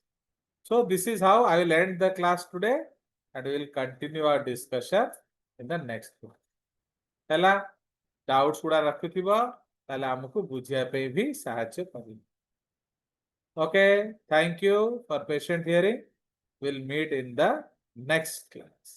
Speaker 1: so this is how I will end the class today and we will continue our discussion in the next class हैला डाउट्स गुडा रखिथिबो ताले हमकु बुझिया पे भी सहायता करी okay thank you for patient hearing we'll meet in the next class